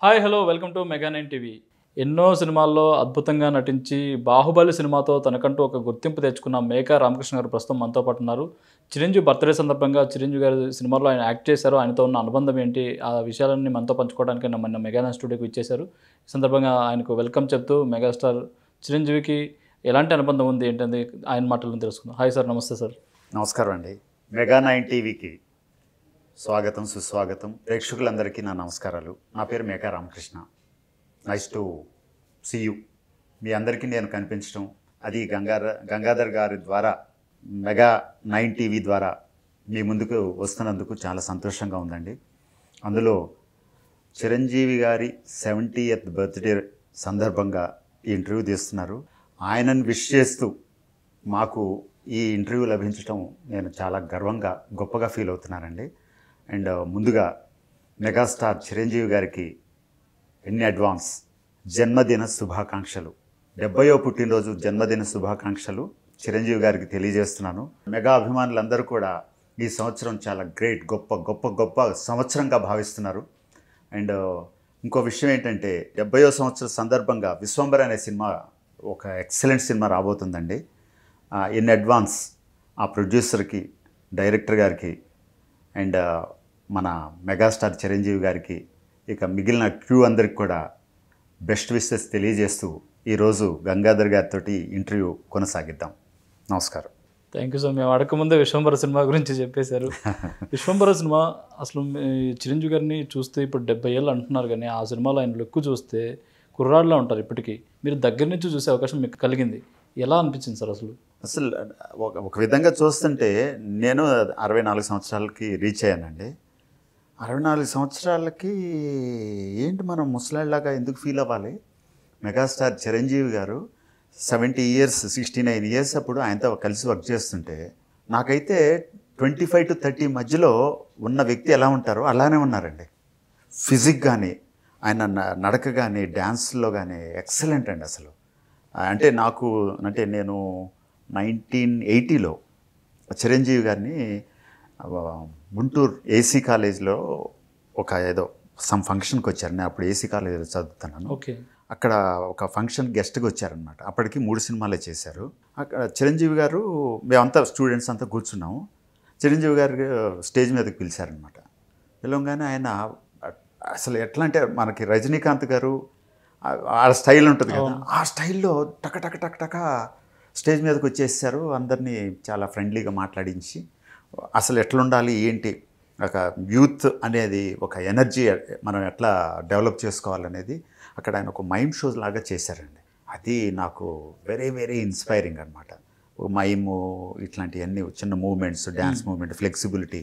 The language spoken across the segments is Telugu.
Hi hello welcome to mega nine TV. ఎన్నో సినిమాల్లో అద్భుతంగా నటించి 'బాహుబలి' సినిమాతో తనకంటూ ఒక గుర్తింపు తెచ్చుకున్న మేకా రామకృష్ణ గారు ప్రస్తుతం మనతో పాటు ఉన్నారు. చిరంజీవి బర్త్‌డే సందర్భంగా చిరంజీవి గారి సినిమాలో ఆయన యాక్ట్ చేశారు. ఆయనతో ఉన్న అనుబంధం ఏంటి? ఆ విషయాలన్నీ మనతో పంచుకోవడానికి మన మెగా నైన్ స్టూడియోకి ఇచ్చేశారు. ఈ సందర్భంగా ఆయనకు వెల్కమ్ చెప్తూ మెగాస్టార్ చిరంజీవికి ఎలాంటి అనుబంధం ఉంది ఏంటనేది ఆయన మాటలను తెలుసుకుందాం. హాయ్ సార్, నమస్తే సార్. నమస్కారం అండి. మెగా 9 టీవీకి స్వాగతం, సుస్వాగతం. ప్రేక్షకులందరికీ నా నమస్కారాలు. నా పేరు Meka Ramakrishna. Nice to see you. మీ అందరికీ నేను కనిపించడం, అది గంగాధర్ గారి ద్వారా మెగా 9 టీవీ ద్వారా మీ ముందుకు వస్తున్నందుకు చాలా సంతోషంగా ఉందండి. అందులో చిరంజీవి గారి 70th బర్త్డే సందర్భంగా ఈ ఇంటర్వ్యూ తీస్తున్నారు. ఆయనను విష్ చేస్తూ మాకు ఈ ఇంటర్వ్యూ లభించడం నేను చాలా గర్వంగా, గొప్పగా ఫీల్ అవుతున్నానండి. అండ్ ముందుగా మెగాస్టార్ చిరంజీవి గారికి ఇన్ అడ్వాన్స్ జన్మదిన శుభాకాంక్షలు. 70వ పుట్టినరోజు జన్మదిన శుభాకాంక్షలు చిరంజీవి గారికి తెలియజేస్తున్నాను. మెగా అభిమానులందరూ కూడా ఈ సంవత్సరం చాలా గ్రేట్, గొప్ప సంవత్సరంగా భావిస్తున్నారు. అండ్ ఇంకో విషయం ఏంటంటే 70వ సంవత్సరం సందర్భంగా విశ్వంబర అనే సినిమా, ఒక ఎక్సలెంట్ సినిమా రాబోతుందండి. ఇన్ అడ్వాన్స్ ఆ ప్రొడ్యూసర్కి, డైరెక్టర్ గారికి అండ్ మన మెగాస్టార్ చిరంజీవి గారికి, ఇక మిగిలిన క్రూ అందరికి కూడా బెస్ట్ విషెస్ తెలియజేస్తూ ఈరోజు గంగాధర్ గారితో ఇంటర్వ్యూ కొనసాగిద్దాం. నమస్కారం. Thank you sir. మేము అడగకముందే విశ్వంబర సినిమా గురించి చెప్పేశారు. విశ్వంబర సినిమా అసలు చిరంజీవి గారిని చూస్తే ఇప్పుడు 70 ఏళ్ళు అంటున్నారు, కానీ ఆ సినిమాలో ఆయన లుక్ చూస్తే కుర్రాడిలా ఉంటారు ఇప్పటికీ. మీరు దగ్గర నుంచి చూసే అవకాశం మీకు కలిగింది. ఎలా అనిపించింది సార్ అసలు? అసలు ఒక విధంగా చూస్తుంటే నేను 64 సంవత్సరాలకి రీచ్ అయ్యానండి. 64 సంవత్సరాలకి ఏంటి మనం ముసలాళ్ళలాగా ఎందుకు ఫీల్ అవ్వాలి? మెగాస్టార్ చిరంజీవి గారు 70 ఇయర్స్, 69 ఇయర్స్ అప్పుడు ఆయనతో కలిసి వర్క్ చేస్తుంటే నాకైతే 25 to 30 మధ్యలో ఉన్న వ్యక్తి ఎలా ఉంటారో అలానే ఉన్నారండి. ఫిజిక్ కానీ, ఆయన నడక కానీ, డ్యాన్స్లో కానీ ఎక్సలెంట్ అండి అసలు. అంటే నేను 1980లో చిరంజీవి గారిని గుంటూరు ఏసీ కాలేజ్లో ఒక ఏదో సమ్ ఫంక్షన్కి వచ్చారు. నేను అప్పుడు ఏసీ కాలేజ్లో చదువుతున్నాను. ఓకే. అక్కడ ఒక ఫంక్షన్ గెస్ట్గా వచ్చారనమాట. అప్పటికి 3 సినిమాలే చేశారు. అక్కడ చిరంజీవి గారు, మేమంతా స్టూడెంట్స్ అంతా కూర్చున్నాము. చిరంజీవి గారు స్టేజ్ మీదకి పిలిచారనమాట. పిలవగానే ఆయన అసలు ఎట్లా అంటే మనకి రజనీకాంత్ గారు ఆ స్టైల్ ఉంటుంది కదా, ఆ స్టైల్లో టక స్టేజ్ మీదకి వచ్చేసారు. అందరినీ చాలా ఫ్రెండ్లీగా మాట్లాడించి అసలు ఎట్లుండాలి ఏంటి, ఒక యూత్ అనేది ఒక ఎనర్జీ మనం ఎట్లా డెవలప్ చేసుకోవాలనేది అక్కడ ఆయన ఒక మైమ్ షో లాగా చేశారండి. అది నాకు వెరీ ఇన్స్పైరింగ్ అనమాట. మైము ఇట్లాంటివన్నీ చిన్న మూమెంట్స్, డ్యాన్స్ మూమెంట్, ఫ్లెక్సిబిలిటీ.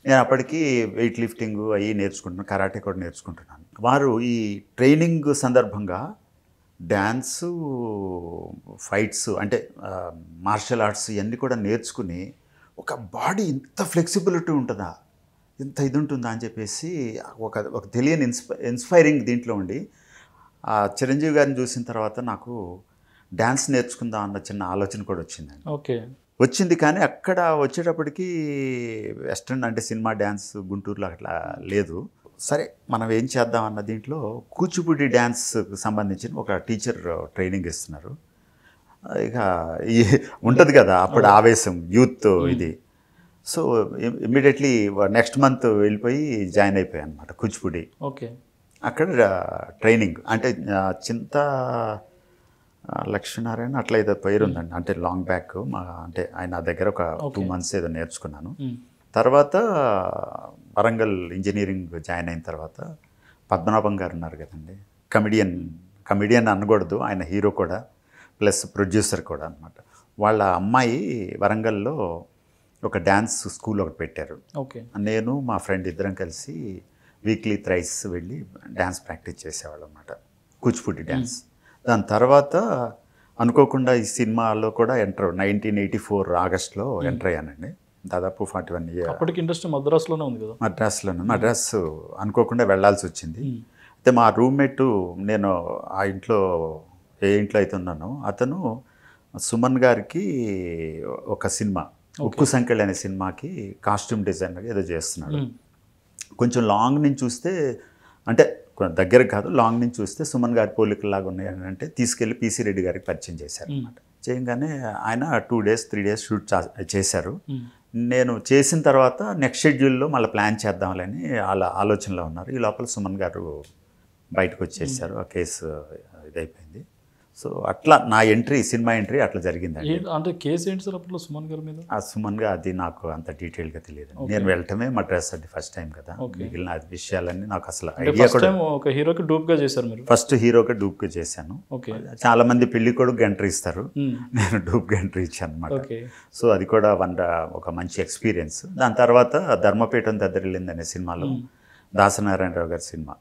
నేను అప్పటికి వెయిట్ లిఫ్టింగ్ అవి నేర్చుకుంటున్నాను, కరాటే కూడా నేర్చుకుంటున్నాను. వారు ఈ ట్రైనింగ్ సందర్భంగా డ్యాన్సు, ఫైట్స్ అంటే మార్షల్ ఆర్ట్స్ ఇవన్నీ కూడా నేర్చుకుని ఒక బాడీ ఇంత ఫ్లెక్సిబిలిటీ ఉంటుందా, ఇంత ఇది ఉంటుందా అని చెప్పేసి ఒక తెలియని ఇన్స్పైరింగ్ దీంట్లో ఉండి ఆ చిరంజీవి గారిని చూసిన తర్వాత నాకు డ్యాన్స్ నేర్చుకుందాం అన్న చిన్న ఆలోచన కూడా వచ్చిందండి. ఓకే. వచ్చింది, కానీ అక్కడ వచ్చేటప్పటికి వెస్ట్రన్ అంటే సినిమా డ్యాన్స్ గుంటూరులో అట్లా లేదు. సరే మనం ఏం చేద్దాం అన్న దీంట్లో కూచిపూడి డ్యాన్స్కి సంబంధించిన ఒక టీచర్ ట్రైనింగ్ ఇస్తున్నారు. ఇక ఉంటుంది కదా అప్పుడు ఆవేశం, యూత్ ఇది. సో ఇమ్మీడియట్లీ నెక్స్ట్ మంత్ వెళ్ళిపోయి జాయిన్ అయిపోయాను అనమాట కూచిపూడి. ఓకే. అక్కడ ట్రైనింగ్ అంటే చింత లక్ష్మీనారాయణ అట్లా ఏదో పేరు ఉందండి. అంటే లాంగ్ బ్యాక్ అంటే ఆయన దగ్గర ఒక 2 months ఏదో నేర్చుకున్నాను. తర్వాత వరంగల్ ఇంజనీరింగ్ జాయిన్ అయిన తర్వాత పద్మనాభం గారు ఉన్నారు కదండి, కమిడియన్ అనకూడదు, ఆయన హీరో కూడా ప్లస్ ప్రొడ్యూసర్ కూడా అనమాట. వాళ్ళ అమ్మాయి వరంగల్లో ఒక డ్యాన్స్ స్కూల్ ఒకటి పెట్టారు. ఓకే. నేను మా ఫ్రెండ్ ఇద్దరం కలిసి వీక్లీ థ్రైస్ వెళ్ళి డ్యాన్స్ ప్రాక్టీస్ చేసేవాళ్ళం అన్నమాట, కూచిపూడి డ్యాన్స్. దాని తర్వాత అనుకోకుండా ఈ సినిమాలో కూడా 1984 ఆగస్టులో ఎంటర్ అయ్యానండి. దాదాపు 41 years. అప్పటికి ఇండస్ట్రీ మద్రాసులోనే ఉంది కదా? మద్రాస్ అనుకోకుండా వెళ్ళాల్సి వచ్చింది. అయితే మా రూమ్మేటు, నేను ఆ ఇంట్లో ఏ ఇంట్లో అయితే ఉన్నానో అతను సుమన్ గారికి ఒక సినిమా ఉక్కు సంకెళ్ళి అనే సినిమాకి కాస్ట్యూమ్ డిజైనర్గా ఏదో చేస్తున్నాడు. కొంచెం లాంగ్ నుంచి చూస్తే అంటే దగ్గర కాదు, లాంగ్ నుంచి చూస్తే సుమన్ గారి పోలికలాగా ఉన్నాయి అని అంటే తీసుకెళ్ళి పీసీ రెడ్డి గారికి పరిచయం చేశారు అనమాట. చేయగానే ఆయన 2 days 3 days షూట్ చేశారు. నేను చేసిన తర్వాత నెక్స్ట్ షెడ్యూల్లో మళ్ళీ ప్లాన్ చేద్దామని ఆలోచనలో ఉన్నారు. ఈ లోపల సుమన్ గారు బయటకు వచ్చేసారు. ఆ కేసు ఇదైపోయింది. సో అట్లా నా సినిమా ఎంట్రీ అట్లా జరిగిందండి. అంటే కేసు ఏంటి సార్ అప్పట్లో సుమన్ గారి మీద? ఆ సుమన్గా అది నాకు అంత డీటెయిల్గా తెలియదు. నేను వెళ్ళటమే మద్రాస్ అది ఫస్ట్ టైం కదా. మిగిలిన విషయాలన్నీ నాకు అసలు ఐడియా కూడా. ఒక హీరోకి డూప్గా చేశారు మీరు? ఫస్ట్ హీరోగా డూప్గా చేశాను. చాలా మంది పెళ్లి కొడుకు ఎంట్రీ ఇస్తారు, నేను డూప్గా ఎంట్రీ ఇచ్చాను అనమాట. సో అది కూడా ఒక మంచి ఎక్స్పీరియన్స్. దాని తర్వాత ధర్మపీఠం దద్దరిల్లింది అనే సినిమాలో దాసనారాయణరావు గారి సినిమా,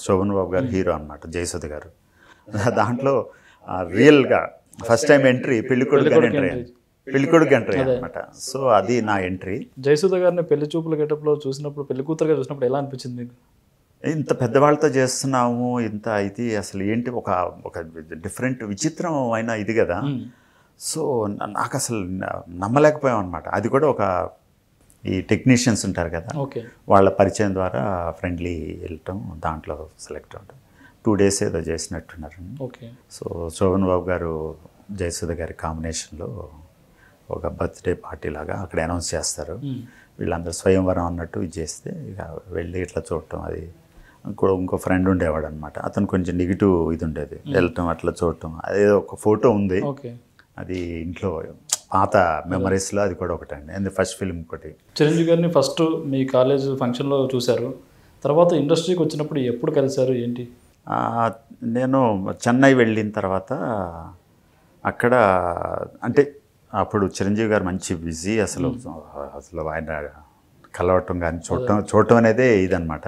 శోభన్ బాబు గారు హీరో అనమాట, జయసుధ గారు. దాంట్లో రియల్గా ఫస్ట్ టైం ఎంట్రీ పెళ్ళికొడుకు ఎంట్రీ అనమాట. సో అది నా ఎంట్రీ. జయసుధ గారిని పెళ్లి చూపుల గెటప్లో చూసినప్పుడు, పెళ్లి కూతురుగా చూసినప్పుడు ఎలా అనిపించింది మీకు? ఇంత పెద్దవాళ్ళతో చేస్తున్నాము, ఇంత ఇది అసలు ఏంటి, ఒక డిఫరెంట్ విచిత్రం అయిన ఇది కదా. సో నాకు అసలు నమ్మలేకపోయాం అనమాట. అది కూడా ఈ టెక్నీషియన్స్ ఉంటారు కదా, వాళ్ళ పరిచయం ద్వారా ఫ్రెండ్లీ వెళ్ళటం, దాంట్లో సెలెక్ట్ అవటం. 2 days ఏదో చేసినట్టున్నారు. సో శోభన్ బాబు గారు జయసుధ గారి కాంబినేషన్లో ఒక బర్త్డే పార్టీ లాగా అక్కడ అనౌన్స్ చేస్తారు. వీళ్ళందరూ స్వయంవరం అన్నట్టు ఇది చేస్తే ఇక వెళ్ళి ఇట్లా చూడటం. అది ఇంకో ఫ్రెండ్ ఉండేవాడు అనమాట, అతను కొంచెం నెగిటివ్ ఇది ఉండేది, వెళ్ళటం అట్లా చూడటం. అదేదో ఒక ఫోటో ఉంది, అది ఇంట్లో పాత మెమరీస్లో అది కూడా ఒకటండి. అది ఫస్ట్ ఫిల్మ్ ఒకటి. చిరంజీవి గారిని ఫస్ట్ మీ కాలేజ్ ఫంక్షన్లో చూశారు, తర్వాత ఇండస్ట్రీకి వచ్చినప్పుడు ఎప్పుడు కలిశారు ఏంటి? నేను చెన్నై వెళ్ళిన తర్వాత అక్కడ అంటే అప్పుడు చిరంజీవి గారు మంచి బిజీ, అసలు ఆయన కలవటం కానీ చూడటం అనేదే ఇదనమాట.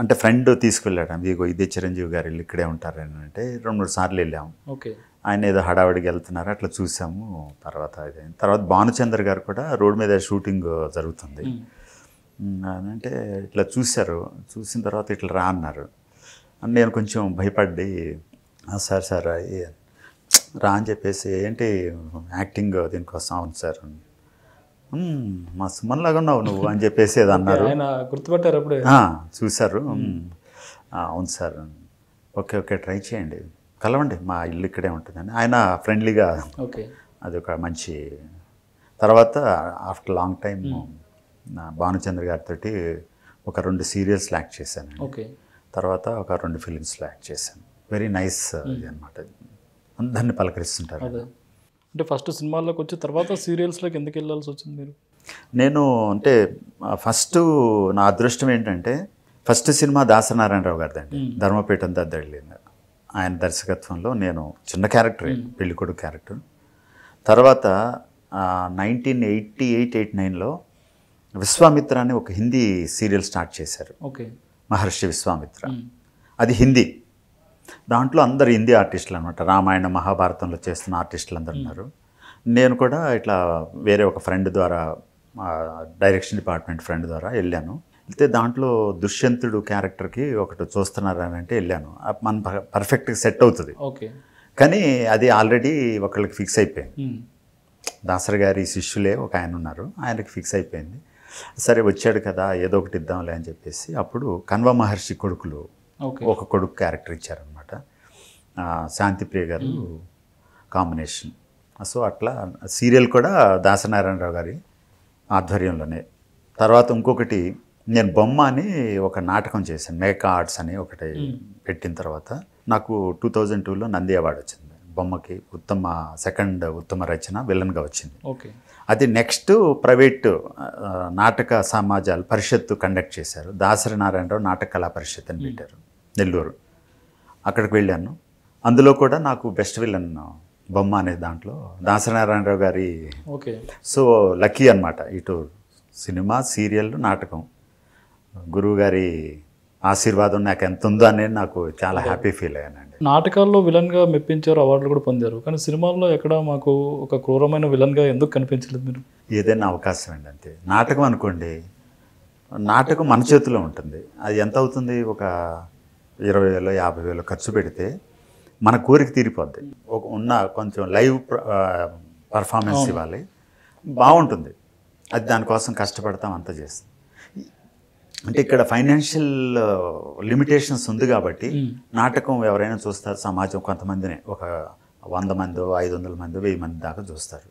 అంటే ఫ్రెండ్ తీసుకెళ్ళాడు, ఇదే చిరంజీవి గారు ఇల్లు ఇక్కడే ఉంటారని అంటే 2-3 సార్లు వెళ్ళాము. ఆయన ఏదో హడావిడికి వెళ్తున్నారు, అట్లా చూసాము. తర్వాత భానుచంద్ర గారు కూడా రోడ్ మీద షూటింగ్ జరుగుతుంది అంటే ఇట్లా చూశారు. చూసిన తర్వాత ఇట్లా రా అన్నారు. నేను కొంచెం భయపడి సార్ రా అని చెప్పేసి, ఏంటి యాక్టింగ్ దీనికోసం? అవును సార్, మా సుమన్ లాగా ఉన్నావు నువ్వు అని చెప్పేసి ఏదో అన్నారు. గుర్తుపట్టారు అప్పుడు? చూశారు. అవును సార్, ఓకే ట్రై చేయండి, కలవండి, మా ఇల్లు ఇక్కడే ఉంటుందని ఆయన ఫ్రెండ్లీగా. అది ఒక మంచి. తర్వాత ఆఫ్టర్ లాంగ్ టైం భానుచంద్ర గారితో ఒక 2 సీరియల్స్లో యాక్ట్ చేశాను. తర్వాత ఒక 2 ఫిలిమ్స్లో యాక్ట్ చేశాను. వెరీ నైస్ అనమాట, అందరినీ పలకరిస్తుంటారు. అంటే ఫస్ట్ సినిమాల్లోకి వచ్చి తర్వాత సీరియల్స్లోకి ఎందుకు వెళ్ళాల్సి వచ్చింది మీరు? నేను అంటే ఫస్ట్ నా అదృష్టం ఏంటంటే, ఫస్ట్ సినిమా దాసనారాయణరావు గారిదండి, ధర్మపీఠం దద్దరిల్లింది. ఆయన దర్శకత్వంలో నేను చిన్న క్యారెక్టరే, పెళ్ళికొడుకు క్యారెక్టర్. తర్వాత 1988-89లో విశ్వామిత్ర అని ఒక హిందీ సీరియల్ స్టార్ట్ చేశారు, మహర్షి విశ్వామిత్ర. అది హిందీ. దాంట్లో అందరు హిందీ ఆర్టిస్టులు అనమాట, రామాయణ మహాభారతంలో చేస్తున్న ఆర్టిస్టులు అందరు ఉన్నారు. నేను కూడా ఇట్లా వేరే ఒక ఫ్రెండ్ ద్వారా, డైరెక్షన్ డిపార్ట్మెంట్ ఫ్రెండ్ ద్వారా వెళ్ళాను. అయితే దాంట్లో దుష్యంతుడు క్యారెక్టర్కి ఒకటి చూస్తున్నారని అంటే వెళ్ళాను. మన పర్ఫెక్ట్గా సెట్ అవుతుంది, కానీ అది ఆల్రెడీ ఒకళ్ళకి ఫిక్స్ అయిపోయింది. దాసరి గారి శిష్యులే ఒక ఆయన ఉన్నారు, ఆయనకి ఫిక్స్ అయిపోయింది. సరే వచ్చాడు కదా, ఏదో ఒకటి ఇద్దాంలే అని చెప్పేసి అప్పుడు కన్వ మహర్షి కొడుకులు ఒక కొడుకు క్యారెక్టర్ ఇచ్చారనమాట, శాంతిప్రియ గారు కాంబినేషన్. సో అట్లా సీరియల్ కూడా దాసనారాయణరావు గారి ఆధ్వర్యంలోనే. తర్వాత ఇంకొకటి నేను బొమ్మ అని ఒక నాటకం చేశాను, మేకా ఆర్ట్స్ అని ఒకటి పెట్టిన తర్వాత నాకు 2002లో నంది అవార్డు వచ్చింది బొమ్మకి. సెకండ్ ఉత్తమ రచన విలన్గా వచ్చింది. అది నెక్స్ట్ ప్రైవేట్ నాటక సమాజాలు పరిషత్తు కండక్ట్ చేశారు, దాసరి నారాయణరావు నాటక కళా పరిషత్ అని పెట్టారు నెల్లూరు. అక్కడికి వెళ్ళాను. అందులో కూడా నాకు బెస్ట్ విలన్ బొమ్మ అనే దాంట్లో దాసరి నారాయణరావు గారి. సో లక్కీ అనమాట, ఇటు సినిమా, సీరియల్, నాటకం, గురువుగారి ఆశీర్వాదం నాకు ఎంత ఉందో అనేది నాకు చాలా హ్యాపీ ఫీల్ అయ్యానండి. నాటకాల్లో విలన్గా మెప్పించారు, అవార్డులు కూడా పొందారు, కానీ సినిమాల్లో ఎక్కడ మాకు ఒక క్రూరమైన విలన్గా ఎందుకు కనిపించలేదు మీరు? ఏదైనా అవకాశం అండి అంతే. నాటకం అనుకోండి, నాటకం మన చేతిలో ఉంటుంది. అది ఎంత అవుతుంది, ఒక 20,000 50,000 ఖర్చు పెడితే మన కోరిక తీరిపోద్ది. ఉన్న కొంచెం లైవ్ పర్ఫార్మెన్స్ ఇవ్వాలి, బాగుంటుంది. అది దానికోసం కష్టపడతాం, అంతా చేస్తాం. అంటే ఇక్కడ ఫైనాన్షియల్ లిమిటేషన్స్ ఉంది కాబట్టి నాటకం ఎవరైనా చూస్తారు, సమాజం కొంతమందినే, ఒక 100 మందో 500 మందో 1000 మంది దాకా చూస్తారు.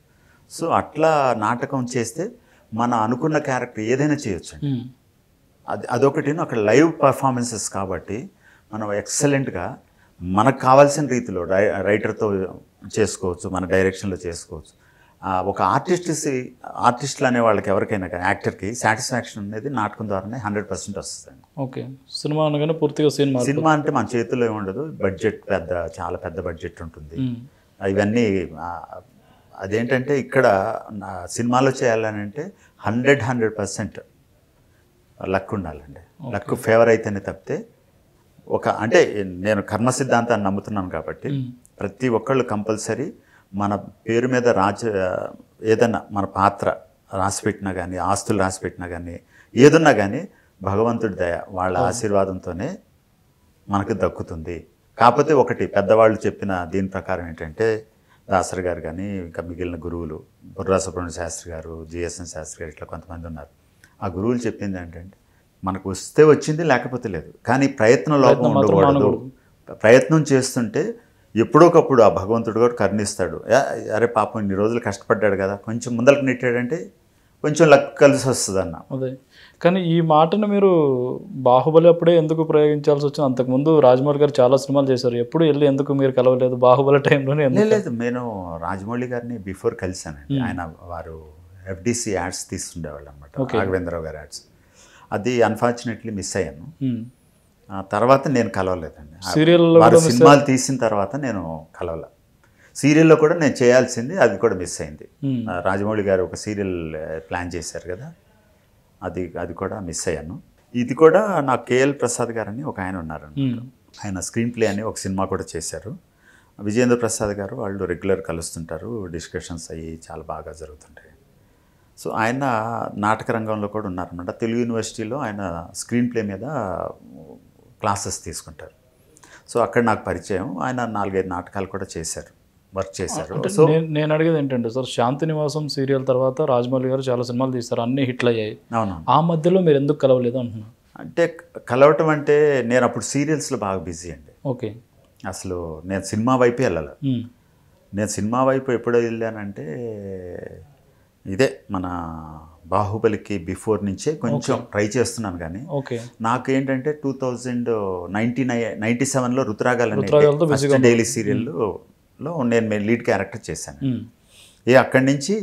సో అట్లా నాటకం చేస్తే మన అనుకున్న క్యారెక్టర్ ఏదైనా చేయొచ్చు. అదొకటి. అక్కడ లైవ్ పర్ఫార్మెన్సెస్ కాబట్టి మనం ఎక్సలెంట్గా మనకు కావాల్సిన రీతిలో రైటర్తో చేసుకోవచ్చు, మన డైరెక్షన్లో చేసుకోవచ్చు. ఒక ఆర్టిస్టులు అనే వాళ్ళకి ఎవరికైనా కానీ యాక్టర్కి సాటిస్ఫాక్షన్ అనేది నాటకం ద్వారానే 100% వస్తుందండి. ఓకే. సినిమా అనగానే పూర్తిగా సినిమా అంటే మన చేతుల్లో ఏమి ఉండదు, బడ్జెట్ చాలా పెద్ద బడ్జెట్ ఉంటుంది. ఇవన్నీ అదేంటంటే ఇక్కడ సినిమాలో చేయాలని అంటే 100% లక్ ఉండాలండి. లక్ ఫేవర్ అయితేనే తప్పితే అంటే నేను కర్మ సిద్ధాంతాన్ని నమ్ముతున్నాను కాబట్టి ప్రతి ఒక్కళ్ళు కంపల్సరీ మన పేరు మీద ఏదన్నా మన పాత్ర రాసిపెట్టినా కానీ, ఆస్తులు రాసిపెట్టినా కానీ, ఏదున్నా కానీ భగవంతుడి దయ వాళ్ళ ఆశీర్వాదంతోనే మనకు దక్కుతుంది. కాకపోతే ఒకటి పెద్దవాళ్ళు చెప్పిన దీని ప్రకారం ఏంటంటే దాసరి గారు కానీ ఇంకా మిగిలిన గురువులు బుర్రా సుబ్రహ్మణ్య శాస్త్రి గారు, జిఎస్ఎన్ శాస్త్రి గారు, ఇట్లా కొంతమంది ఉన్నారు. ఆ గురువులు చెప్పింది ఏంటంటే మనకు వస్తే వచ్చింది, లేకపోతే లేదు, కానీ ప్రయత్నం లోపం ఉండకూడదు. ప్రయత్నం చేస్తుంటే ఎప్పుడోకప్పుడు ఆ భగవంతుడు కూడా కరుణిస్తాడు. అరే పాపం ఇన్ని రోజులు కష్టపడ్డాడు కదా, కొంచెం ముందరకు నెట్టాడంటే కొంచెం లక్ కలిసి వస్తుంది అన్న. అదే. కానీ ఈ మాటను మీరు బాహుబలి అప్పుడే ఎందుకు ప్రయోగించాల్సి వచ్చింది? అంతకుముందు రాజమౌళి గారు చాలా సినిమాలు చేశారు, ఎప్పుడు వెళ్ళి ఎందుకు మీరు కలవలేదు? బాహుబలి టైంలోనే లేదు, నేను రాజమౌళి గారిని బిఫోర్ కలిశానండి. ఆయన వారు ఎఫ్డిసి యాడ్స్ తీస్తుండేవాళ్ళు అనమాట, రాఘవేంద్రరావు గారి యాడ్స్. అది అన్ఫార్చునేట్లీ మిస్ అయ్యాను. తర్వాత నేను కలవలేదండి. వారు సినిమాలు తీసిన తర్వాత నేను కలవలే. సీరియల్లో కూడా నేను చేయాల్సింది, అది కూడా మిస్ అయింది. రాజమౌళి గారు ఒక సీరియల్ ప్లాన్ చేశారు కదా, అది కూడా మిస్ అయ్యాను. ఇది కూడా నాకు కేఎల్ ప్రసాద్ గారని ఒక ఆయన ఉన్నారు, ఆయన స్క్రీన్ ప్లే అని ఒక సినిమా కూడా చేశారు. విజయేంద్ర ప్రసాద్ గారు వాళ్ళు రెగ్యులర్ కలుస్తుంటారు, డిస్కషన్స్ అయ్యి చాలా బాగా జరుగుతుంటాయి. సో ఆయన నాటక రంగంలో కూడా ఉన్నారన్నమాట. తెలుగు యూనివర్సిటీలో ఆయన స్క్రీన్ ప్లే మీద క్లాసెస్ తీసుకుంటారు. సో అక్కడ నాకు పరిచయం. ఆయన 4-5 నాటకాలు కూడా వర్క్ చేశారు. సో నేను అడిగేది ఏంటంటే సార్, శాంతి నివాసం సీరియల్ తర్వాత రాజమౌళి గారు చాలా సినిమాలు తీస్తారు, అన్నీ హిట్లు అయ్యాయి. అవును. ఆ మధ్యలో మీరు ఎందుకు కలవలేదు అంటున్నాను? అంటే కలవటం అంటే నేను అప్పుడు సీరియల్స్లో బాగా బిజీ అండి. ఓకే. అసలు నేను సినిమా వైపే వెళ్ళాలి. నేను సినిమా వైపు ఎప్పుడో వెళ్ళానంటే ఇదే మన బాహుబలికి బిఫోర్ నుంచే కొంచెం ట్రై చేస్తున్నాను. కానీ నాకేంటంటే 1997లో రుతురాగాలు డైలీ సీరియల్లో నేను లీడ్ క్యారెక్టర్ చేశాను. అక్కడి నుంచి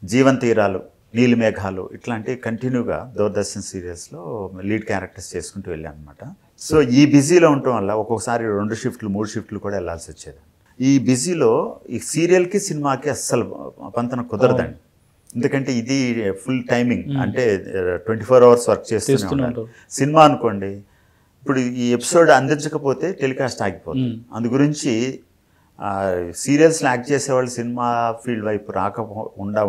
జీవన్ తీరాలు, నీలిమేఘాలు ఇట్లాంటి కంటిన్యూగా దూరదర్శన్ సీరియల్స్లో లీడ్ క్యారెక్టర్స్ చేసుకుంటూ వెళ్ళాను అనమాట. సో ఈ బిజీలో ఉండటం వల్ల ఒక్కొక్కసారి 2 షిఫ్ట్లు 3 షిఫ్ట్లు కూడా వెళ్ళాల్సి వచ్చేది. ఈ బిజీలో ఈ సీరియల్కి సినిమాకి అస్సలు పంతన కుదరదండి. ఎందుకంటే ఇది ఫుల్ టైమింగ్, అంటే 24 hours వర్క్ చేస్తున్నాడు. సినిమా అనుకోండి, ఇప్పుడు ఈ ఎపిసోడ్ అందించకపోతే టెలికాస్ట్ ఆగిపోతుంది. అందు గురించి సీరియల్స్లో యాక్ట్ చేసేవాళ్ళు సినిమా ఫీల్డ్ వైపు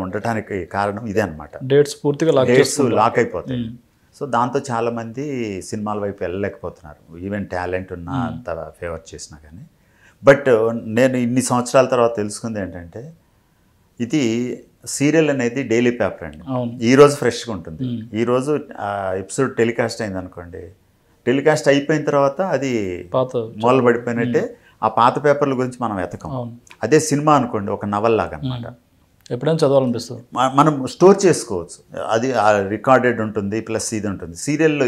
ఉండటానికి కారణం ఇదే అనమాట. డేట్స్ పూర్తిగా లాక్ అయిపోతాయి. సో దాంతో చాలామంది సినిమాల వైపు వెళ్ళలేకపోతున్నారు, ఈవెన్ టాలెంట్ ఉన్నా అంత ఫేవర్ చేసినా కానీ. బట్ నేను ఇన్ని సంవత్సరాల తర్వాత తెలుసుకుంది ఏంటంటే, ఇది సీరియల్ అనేది డైలీ పేపర్ అండి. ఈరోజు ఫ్రెష్గా ఉంటుంది. ఈరోజు ఎపిసోడ్ టెలికాస్ట్ అయింది అనుకోండి, టెలికాస్ట్ అయిపోయిన తర్వాత అది మొదలు పడిపోయినట్టే. ఆ పాత పేపర్ల గురించి మనం వెతకం. అదే సినిమా అనుకోండి, ఒక నవల్ లాగా అనమాట. ఎప్పుడైనా చదవాలనిపిస్తుంది, మనం స్టోర్ చేసుకోవచ్చు. అది రికార్డెడ్ ఉంటుంది, ప్లస్ ఇది ఉంటుంది. సీరియల్లో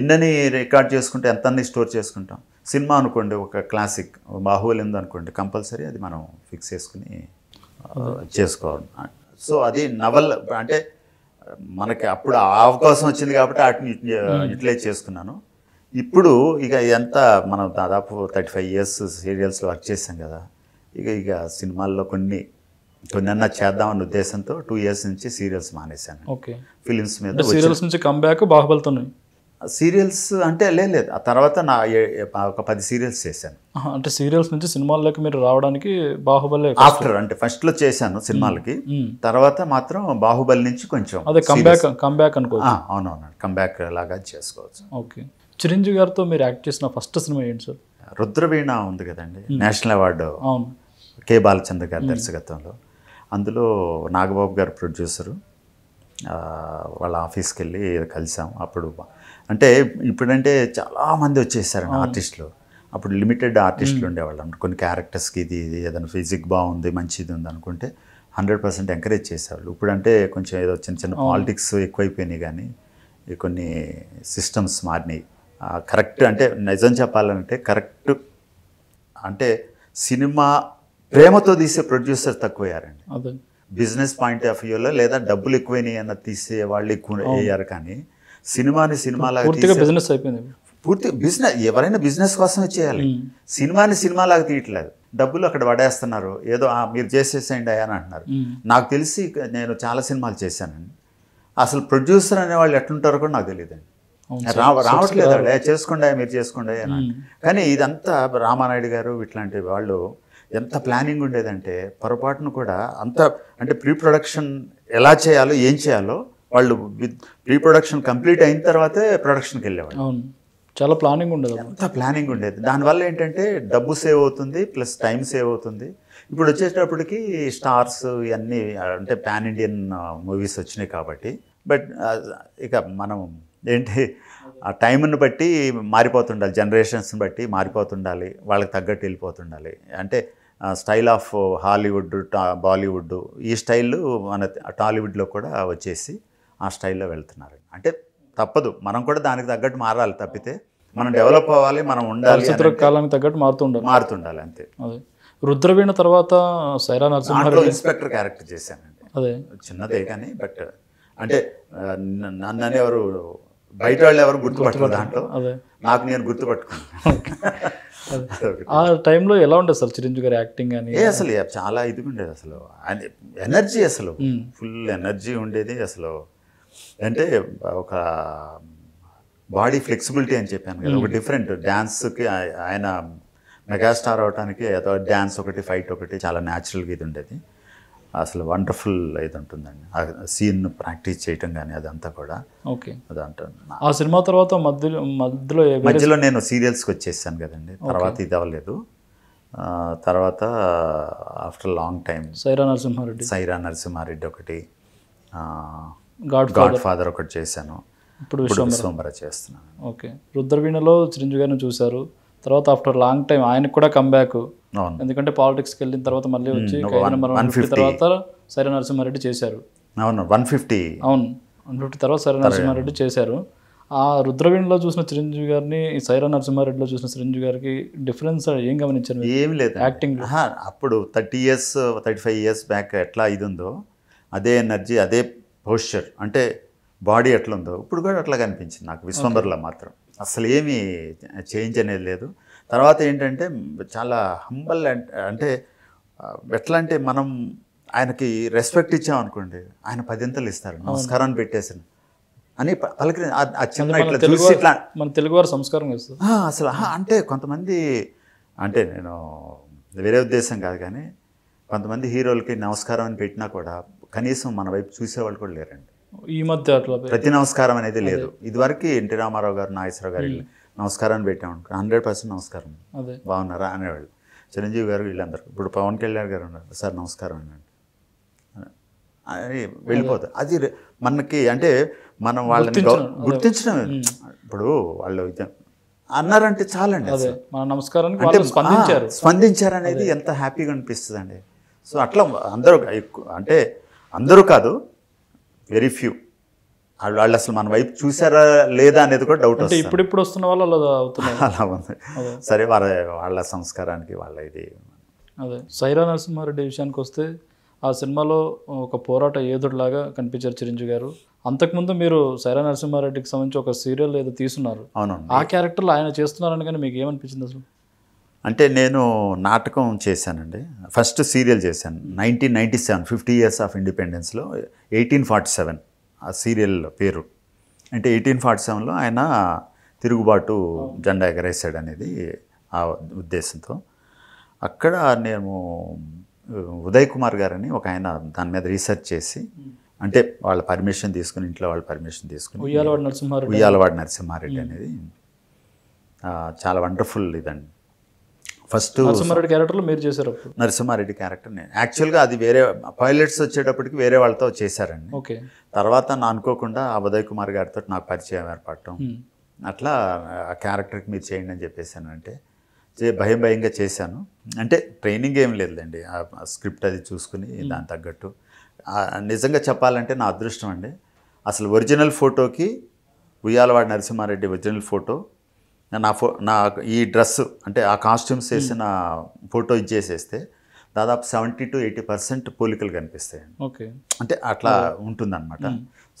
ఎన్నని రికార్డ్ చేసుకుంటే ఎంతన్నీ స్టోర్ చేసుకుంటాం. సినిమా అనుకోండి, ఒక క్లాసిక్ బాహుబలి ఉంది అనుకోండి, కంపల్సరీ అది మనం ఫిక్స్ చేసుకుని చేసుకోవాలి. సో అది నవల్ అంటే మనకి అప్పుడు అవకాశం వచ్చింది కాబట్టి వాటిని యూటిలైజ్ చేసుకున్నాను. ఇప్పుడు ఎంత మనం దాదాపు 35 years సీరియల్స్లో వర్క్ చేసాం కదా, ఇక సినిమాల్లో కొన్ని అన్నా చేద్దామన్న ఉద్దేశంతో 2 years నుంచి సీరియల్స్ మానేశాను. ఓకే. ఫిలిమ్స్ మీద సీరియల్స్ నుంచి కంబ్యాక్ బాహుబలితో. సీరియల్స్ అంటే లేదు, ఆ తర్వాత ఒక 10 సీరియల్స్ చేశాను. అంటే సీరియల్స్ నుంచి సినిమాల్లోకి మీరు రావడానికి బాహుబలి ఆఫ్టర్, అంటే ఫస్ట్లో చేశాను సినిమాలకి, తర్వాత మాత్రం బాహుబలి నుంచి కొంచెం అదే కంబ్యాక్ అనుకోవచ్చు. అవునవును, కంబ్యాక్ లాగా చేసుకోవచ్చు. ఓకే. చిరంజీవి గారితో మీరు యాక్ట్ చేసిన ఫస్ట్ సినిమా ఏంటి సార్? రుద్రవీణ ఉంది కదండి, నేషనల్ అవార్డు, కె బాలచంద్ర గారి దర్శకత్వంలో. అందులో నాగబాబు గారు ప్రొడ్యూసరు, వాళ్ళ ఆఫీస్కి వెళ్ళి కలిసాం. అప్పుడు అంటే ఇప్పుడంటే చాలామంది వచ్చేసారండి ఆర్టిస్టులు. అప్పుడు లిమిటెడ్ ఆర్టిస్టులు ఉండేవాళ్ళు. కొన్ని క్యారెక్టర్స్కి ఇది ఏదైనా ఫిజిక్ బాగుంది మంచిది ఉంది అనుకుంటే 100% ఎంకరేజ్ చేసేవాళ్ళు. ఇప్పుడంటే కొంచెం ఏదో చిన్న చిన్న పాలిటిక్స్ ఎక్కువైపోయినాయి, కానీ కొన్ని సిస్టమ్స్ మారినాయి. కరెక్ట్ అంటే నిజం చెప్పాలంటే కరెక్ట్ అంటే సినిమా ప్రేమతో తీసే ప్రొడ్యూసర్ తక్కువయ్యారండి. బిజినెస్ పాయింట్ ఆఫ్ వ్యూలో లేదా డబ్బులు ఎక్కువైనాయి అన్న తీసే వాళ్ళు ఎక్కువ అయ్యారు, కానీ సినిమాని సినిమాలాగా బిజినెస్ అయిపోయింది. పూర్తి బిజినెస్, ఎవరైనా బిజినెస్ కోసమే చేయాలి. సినిమాని సినిమాలాగా తీయట్లేదు, డబ్బులు అక్కడ పడేస్తున్నారు. ఏదో మీరు చేసేసేయండి అని అంటున్నారు. నాకు తెలిసి నేను చాలా సినిమాలు చేశానండి, అసలు ప్రొడ్యూసర్ అనేవాళ్ళు ఎట్లుంటారో కూడా నాకు తెలియదండి. రావట్లేదు, చేసుకోండి మీరు చేసుకోండి అని. కానీ ఇదంతా రామానాయుడు గారు ఇట్లాంటి వాళ్ళు ఎంత ప్లానింగ్ ఉండేదంటే పొరపాటును కూడా అంత అంటే ప్రీ ప్రొడక్షన్ ఎలా చేయాలో ఏం చేయాలో వాళ్ళు ప్రీ ప్రొడక్షన్ కంప్లీట్ అయిన తర్వాతే ప్రొడక్షన్కి వెళ్ళేవాళ్ళు. చాలా ప్లానింగ్ ఉండేది, అంత ప్లానింగ్ ఉండేది. దానివల్ల ఏంటంటే డబ్బు సేవ్ అవుతుంది, ప్లస్ టైం సేవ్ అవుతుంది. ఇప్పుడు వచ్చేటప్పటికి స్టార్స్ ఇవన్నీ అంటే పాన్ ఇండియన్ మూవీస్ వచ్చినాయి కాబట్టి. బట్ ఇక మనం ఏంటి ఆ టైంని బట్టి మారిపోతుండాలి, జనరేషన్స్ని బట్టి మారిపోతుండాలి, వాళ్ళకి తగ్గట్టు వెళ్ళిపోతుండాలి. అంటే స్టైల్ ఆఫ్ హాలీవుడ్, బాలీవుడ్ ఈ స్టైల్ మన టాలీవుడ్లో కూడా వచ్చేసి ఆ స్టైల్లో వెళ్తున్నారు. అంటే తప్పదు, మనం కూడా దానికి తగ్గట్టు మారాలి. తప్పితే మనం డెవలప్ అవ్వాలి, మనం ఉండాలి, కాలానికి తగ్గట్టు మారుతుండాలి అంతే. రుద్రవీణ తర్వాత సైరా నరసింహారెడ్డి ఇన్స్పెక్టర్ క్యారెక్టర్ చేశానండి. అదే చిన్నదే కానీ బట్ అంటే నన్ను ఎవరు బయట వాళ్ళు ఎవరు గుర్తుపట్టరు, దాంట్లో నాకు నేను గుర్తుపట్టుకున్నాను. ఆ టైంలో ఎలా ఉండేది సార్ చిరంజీవి గారి యాక్టింగ్ అని? అసలు చాలా ఇదిగా ఉండేది, అసలు ఎనర్జీ, అసలు ఫుల్ ఎనర్జీ ఉండేది. అసలు అంటే ఒక బాడీ ఫ్లెక్సిబిలిటీ అని చెప్పాను కదా, ఒక డిఫరెంట్ డ్యాన్స్కి ఆయన మెగాస్టార్ అవడానికి ఏదో డ్యాన్స్ ఒకటి, ఫైట్ ఒకటి చాలా న్యాచురల్గా ఇది ఉండేది. అసలు వండర్ఫుల్ ఇది ఉంటుందండి ఆ సీన్ ప్రాక్టీస్ చేయటం కానీ అదంతా కూడా. ఓకే, అదంతా ఆ సినిమా తర్వాత మధ్యలో నేను సీరియల్స్కి వచ్చేసాను కదండి. తర్వాత ఇది అవ్వలేదు. తర్వాత after long time Syeraa Narasimha Reddy ఒకటి, గాడ్ ఫాదర్ ఒకటి చేశాను. ఇప్పుడు విశ్వంబర చేస్తున్నాను. ఓకే, రుద్రవీణలో చిరంజీవి గారిని చూశారు. తర్వాత ఆఫ్టర్ లాంగ్ టైం ఆయనకు కూడా కంబ్యాక్, ఎందుకంటే పాలిటిక్స్కి వెళ్ళిన తర్వాత మళ్ళీ వచ్చి తర్వాత సైరా నరసింహారెడ్డి చేశారు. అవును, 150 అవును 150 తర్వాత సైరా నరసింహారెడ్డి చేశారు. ఆ రుద్రవీణలో చూసిన చిరంజీవి గారిని ఈ సైరా నరసింహారెడ్డిలో చూసిన చిరంజీవి గారికి డిఫరెన్స్ ఏం గమనించారు? ఏం లేదు యాక్టింగ్. అప్పుడు 30 years 35 years బ్యాక్ ఎట్లా ఇది ఉందో అదే ఎనర్జీ, అదే పోస్చర్, అంటే బాడీ ఎట్లా ఉందో ఇప్పుడు కూడా అట్లా కనిపించింది నాకు విశ్వంబర్లో మాత్రం. అసలు ఏమీ చేంజ్ అనేది లేదు. తర్వాత ఏంటంటే చాలా హంబల్, అంటే ఎట్లా అంటే మనం ఆయనకి రెస్పెక్ట్ ఇచ్చామనుకోండి ఆయన 10 ఇస్తారు, నమస్కారాన్ని పెట్టేసాను అని పలకరి ఆ చిన్న ఇట్లా చూసి ఇట్లా మన తెలుగువారు సంస్కారం చేస్తారు అసలు. అంటే కొంతమంది, అంటే నేను వేరే ఉద్దేశం కాదు కానీ కొంతమంది హీరోలకి నమస్కారం అని పెట్టినా కూడా కనీసం మన వైపు చూసేవాళ్ళు కూడా లేరండి ఈ మధ్య. అట్లా ప్రతి నమస్కారం అనేది లేదు. ఇదివరకు ఎన్టీ రామారావు గారు, నాగేశ్వరరావు గారు నమస్కారాన్ని పెట్టామనుకో 100% నమస్కారం, బాగున్నారా అనేవాళ్ళు. చిరంజీవి గారు వీళ్ళందరూ, ఇప్పుడు పవన్ కళ్యాణ్ గారు ఉన్నారు, సార్ నమస్కారం అనండి అని వెళ్ళిపోతారు. అది మనకి అంటే మనం వాళ్ళని గుర్తించడం. ఇప్పుడు వాళ్ళు అన్నారంటే చాలండి, స్పందించారు అనేది ఎంత హ్యాపీగా అనిపిస్తుంది అండి. సో అట్లా అందరూ అంటే అందరూ కాదు, వెరీ ఫ్యూ వాళ్ళు అసలు మన వైపు చూసారా లేదా అనేది కూడా డౌట్ వస్తుంది. ఇప్పుడు వస్తున్న వాళ్ళు అలా ఉంది. సరే, వాళ్ళ సంస్కారానికి వాళ్ళ ఇది. అదే సైరా నరసింహారెడ్డి విషయానికి వస్తే ఆ సినిమాలో ఒక పోరాట యోధుడిలాగా కనిపించారు చిరంజీవి గారు. అంతకుముందు మీరు సైరా నరసింహారెడ్డికి సంబంధించి ఒక సీరియల్ ఏదో తీసున్నారు. అవునండి. ఆ క్యారెక్టర్లో ఆయన చేస్తున్నారని కానీ మీకు ఏమనిపించింది అసలు? అంటే నేను నాటకం చేశానండి, ఫస్ట్ సీరియల్ చేశాను 1997 50 years ఆఫ్ ఇండిపెండెన్స్లో 1847 ఆ సీరియల్ పేరు. అంటే 1847లో ఆయన తిరుగుబాటు జెండా ఎగరేసాడు అనేది ఆ ఉద్దేశంతో. అక్కడ నేను ఉదయ్ కుమార్ గారని ఒక ఆయన దాని మీద రీసెర్చ్ చేసి, అంటే వాళ్ళ పర్మిషన్ తీసుకుని, ఇంట్లో వాళ్ళ పర్మిషన్ తీసుకుని ఉయ్యాలవాడ నరసింహారెడ్డి అనేది చాలా వండర్ఫుల్ ఇదండి. ఫస్ట్ నరసింహారెడ్డి క్యారెక్టర్లో మీరు చేశారు? నరసింహారెడ్డి క్యారెక్టర్ నేను యాక్చువల్గా అది వేరే పైలట్స్ వచ్చేటప్పటికి వేరే వాళ్ళతో చేశారండి. ఓకే. తర్వాత నా అనుకోకుండా ఆ ఉదయ్ కుమార్ గారితో నాకు పరిచయం ఏర్పడటం, అట్లా ఆ క్యారెక్టర్కి మీరు చేయండి అని చెప్పేసాను. అంటే భయంగా చేశాను. అంటే ట్రైనింగ్ ఏం లేదులేండి, ఆ స్క్రిప్ట్ అది చూసుకుని దాని తగ్గట్టు. నిజంగా చెప్పాలంటే నా అదృష్టం అండి. అసలు ఒరిజినల్ ఫోటోకి ఉయ్యాలవాడ నరసింహారెడ్డి ఒరిజినల్ ఫోటో నా ఈ డ్రెస్సు అంటే ఆ కాస్ట్యూమ్స్ వేసిన ఫోటో ఇచ్చేసేస్తే దాదాపు 70-80% పోలికలు కనిపిస్తాయండి. ఓకే, అంటే అట్లా ఉంటుందన్నమాట.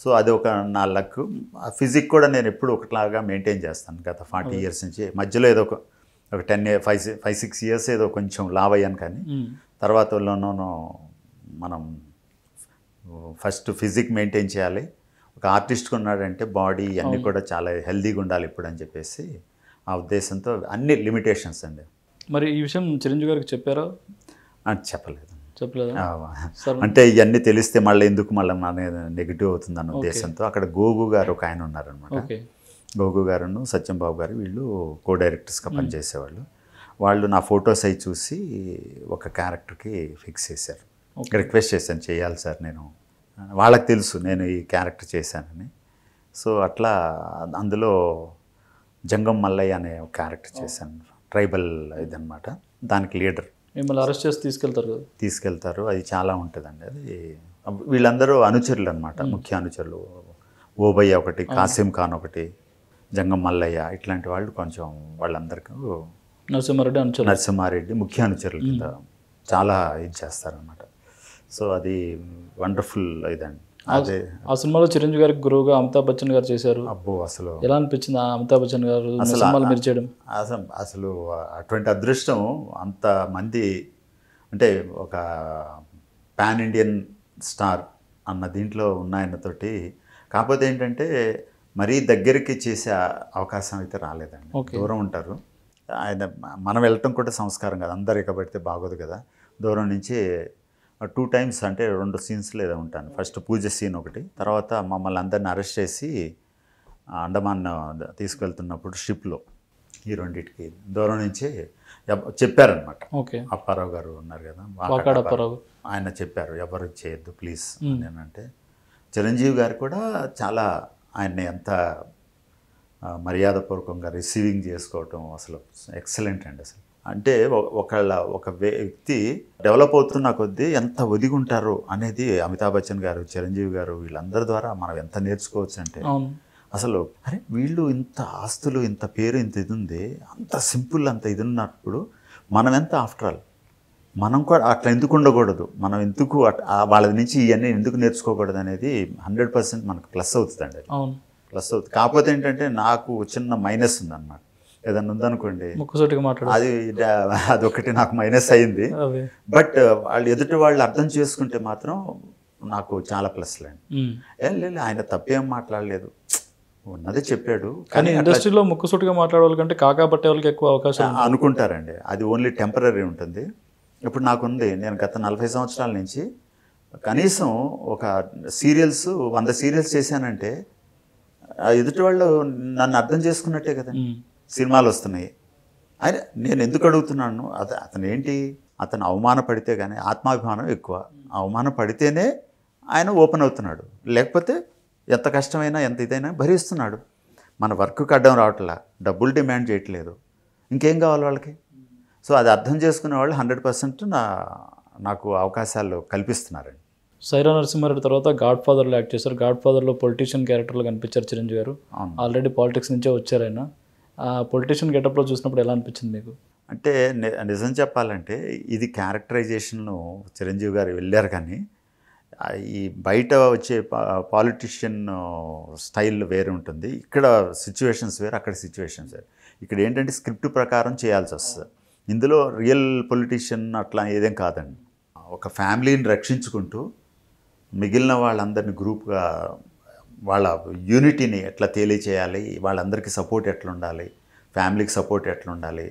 సో అది ఒక నా లక్. ఆ ఫిజిక్ కూడా నేను ఎప్పుడు ఒకట్లాగా మెయింటైన్ చేస్తాను గత 40 years నుంచి. మధ్యలో ఏదో ఒక 5-6 years ఏదో కొంచెం లావ్ అయ్యాను, కానీ తర్వాతలోనూ మనం ఫస్ట్ ఫిజిక్ మెయింటైన్ చేయాలి. ఒక ఆర్టిస్ట్గా ఉన్నాడంటే బాడీ అన్నీ కూడా చాలా హెల్దీగా ఉండాలి ఇప్పుడు అని చెప్పేసి ఆ ఉద్దేశంతో అన్ని లిమిటేషన్స్ అండి. మరి ఈ విషయం చిరంజీవి గారికి చెప్పారా? చెప్పలేదా? అంటే ఇవన్నీ తెలిస్తే మళ్ళీ ఎందుకు మళ్ళీ నెగిటివ్ అవుతుంది అన్న ఉద్దేశంతో అక్కడ గోగు గారు ఒక ఆయన ఉన్నారనమాట. గోగు గారును సత్యంబాబు గారు వీళ్ళు కో డైరెక్టర్స్గా పనిచేసేవాళ్ళు. వాళ్ళు నా ఫొటోస్ అవి చూసి ఒక క్యారెక్టర్కి ఫిక్స్ చేశారు. రిక్వెస్ట్ చేశాను, చేయాలి సార్ నేను, వాళ్ళకి తెలుసు నేను ఈ క్యారెక్టర్ చేశానని. సో అట్లా అందులో జంగం మల్లయ్య అనే ఒక క్యారెక్టర్ చేశాను, ట్రైబల్ ఇదనమాట. దానికి లీడర్. మిమ్మల్ని అరెస్ట్ చేసి తీసుకెళ్తారు. అది చాలా ఉంటుందండి. అది వీళ్ళందరూ అనుచరులు అనమాట, ముఖ్య అనుచరులు. ఓబయ్య ఒకటి, కాసిం ఖాన్ ఒకటి, జంగం మల్లయ్య, ఇట్లాంటి వాళ్ళు కొంచెం వాళ్ళందరికీ నరసింహారెడ్డి ముఖ్య అనుచరుల కింద చాలా ఇది చేస్తారనమాట. సో అది వండర్ఫుల్ ఇదండి. అదే ఆ సినిమాలో చిరంజీవి గారికి గురువుగా అమితాబ్ బచ్చన్ గారు చేశారు. అబ్బో, అసలు ఎలా అనిపించింది అమితాబ్ బచ్చన్ గారు సినిమాలు మీరు చేయడం? అసలు అటువంటి అదృష్టం అంతమంది, అంటే ఒక పాన్ ఇండియన్ స్టార్ అన్న దీంట్లో ఉన్నాయన్నతోటి. కాకపోతే ఏంటంటే మరీ దగ్గరికి చేసే అవకాశం అయితే రాలేదండి. దూరం ఉంటారు ఆయన. మనం వెళ్ళటం కూడా సంస్కారం కదా, అందరు ఎక్కబెడితే బాగోదు కదా. దూరం నుంచి 2 times అంటే 2 scenesలో ఏదో ఉంటాను. ఫస్ట్ పూజ సీన్ ఒకటి, తర్వాత మమ్మల్ని అందరిని అరెస్ట్ చేసి అండమాన్ తీసుకెళ్తున్నప్పుడు షిప్లో ఈ రెండింటికి దూరం నుంచి చెప్పారనమాట. అప్పారావు గారు ఉన్నారు కదా, ఆయన చెప్పారు ఎవరు చేయొద్దు ప్లీజ్ నేనంటే. చిరంజీవి గారు కూడా చాలా ఆయన్ని ఎంత మర్యాదపూర్వకంగా రిసీవింగ్ చేసుకోవటం అసలు ఎక్సలెంట్ అండి. అసలు అంటే ఒక వ్యక్తి డెవలప్ అవుతున్న కొద్దీ ఎంత ఒదిగుంటారు అనేది అమితాబ్ బచ్చన్ గారు, చిరంజీవి గారు వీళ్ళందరి ద్వారా మనం ఎంత నేర్చుకోవచ్చు అంటే అసలు అరే వీళ్ళు ఇంత ఆస్తులు, ఇంత పేరు, ఇంత ఇది ఉంది, అంత సింపుల్, అంత ఇది ఉన్నప్పుడు మనం ఎంత ఆఫ్టర్ ఆల్ మనం కూడా అట్లా ఎందుకు ఉండకూడదు, మనం ఎందుకు వాళ్ళ నుంచి ఇవన్నీ ఎందుకు నేర్చుకోకూడదు అనేది 100% మనకు ప్లస్ అవుతుందండి. ప్లస్ అవుతుంది. కాకపోతే ఏంటంటే నాకు చిన్న మైనస్ ఉందన్నమాట. ఏదన్నా ఉందనుకోండి అదొకటి నాకు మైనస్ అయింది. బట్ వాళ్ళు ఎదుటి వాళ్ళు అర్థం చేసుకుంటే మాత్రం నాకు చాలా ప్లస్ లేండి. లేదు ఆయన తప్పేం మాట్లాడలేదు, ఉన్నదే చెప్పాడు. కానీ ఇండస్ట్రీలో ముక్కుసూటిగా మాట్లాడే వాళ్ళకంటే కాకా పట్టే వాళ్ళకి ఎక్కువ అవకాశం అనుకుంటారండి. అది ఓన్లీ టెంపరీ ఉంటుంది. ఇప్పుడు నాకుంది, నేను గత 40 సంవత్సరాల నుంచి కనీసం ఒక సీరియల్స్ 100 సీరియల్స్ చేశానంటే ఎదుటి వాళ్ళు నన్ను అర్థం చేసుకున్నట్టే కదండి. సినిమాలు వస్తున్నాయి, ఆయన నేను ఎందుకు అడుగుతున్నాను, అతను ఏంటి, అతను అవమానపడితే కానీ ఆత్మాభిమానం ఎక్కువ, అవమానపడితేనే ఆయన ఓపెన్ అవుతున్నాడు. లేకపోతే ఎంత కష్టమైనా ఎంత ఇదైనా భరిస్తున్నాడు. మన వర్క్కి అడ్డం రావట్లా, డబ్బులు డిమాండ్ చేయట్లేదు, ఇంకేం కావాలి వాళ్ళకి. సో అది అర్థం చేసుకునే వాళ్ళు 100% నాకు అవకాశాలు కల్పిస్తున్నారండి. సైరా నరసింహారెడ్డి తర్వాత గాడ్ ఫాదర్లో యాక్ట్ చేశారు. గాడ్ ఫాదర్లో పొలిటీషియన్ క్యారెక్టర్లో కనిపించారు చిరంజీవి గారు. ఆల్రెడీ పాలిటిక్స్ నుంచే వచ్చారు ఆయన. ఆ పొలిటీషియన్ గెటప్లో చూసినప్పుడు ఎలా అనిపించింది మీకు? అంటే నిజం చెప్పాలంటే ఇది క్యారెక్టరైజేషన్ చిరంజీవి గారు వెళ్ళారు, కానీ ఈ బయట వచ్చే పాలిటిషియన్ స్టైల్ వేరే ఉంటుంది. ఇక్కడ సిచ్యువేషన్స్ వేరు, అక్కడ సిచ్యువేషన్స్ వేరు. ఇక్కడ ఏంటంటే స్క్రిప్ట్ ప్రకారం చేయాల్సి వస్తుంది. ఇందులో రియల్ పొలిటీషియన్ అట్లా ఏదేం కాదండి. ఒక ఫ్యామిలీని రక్షించుకుంటూ మిగిలిన వాళ్ళందరినీ గ్రూప్గా వాళ్ళ యూనిటీని ఎట్లా తెలియచేయాలి, వాళ్ళందరికీ సపోర్ట్ ఎట్లా ఉండాలి, ఫ్యామిలీకి సపోర్ట్ ఎట్లా ఉండాలి,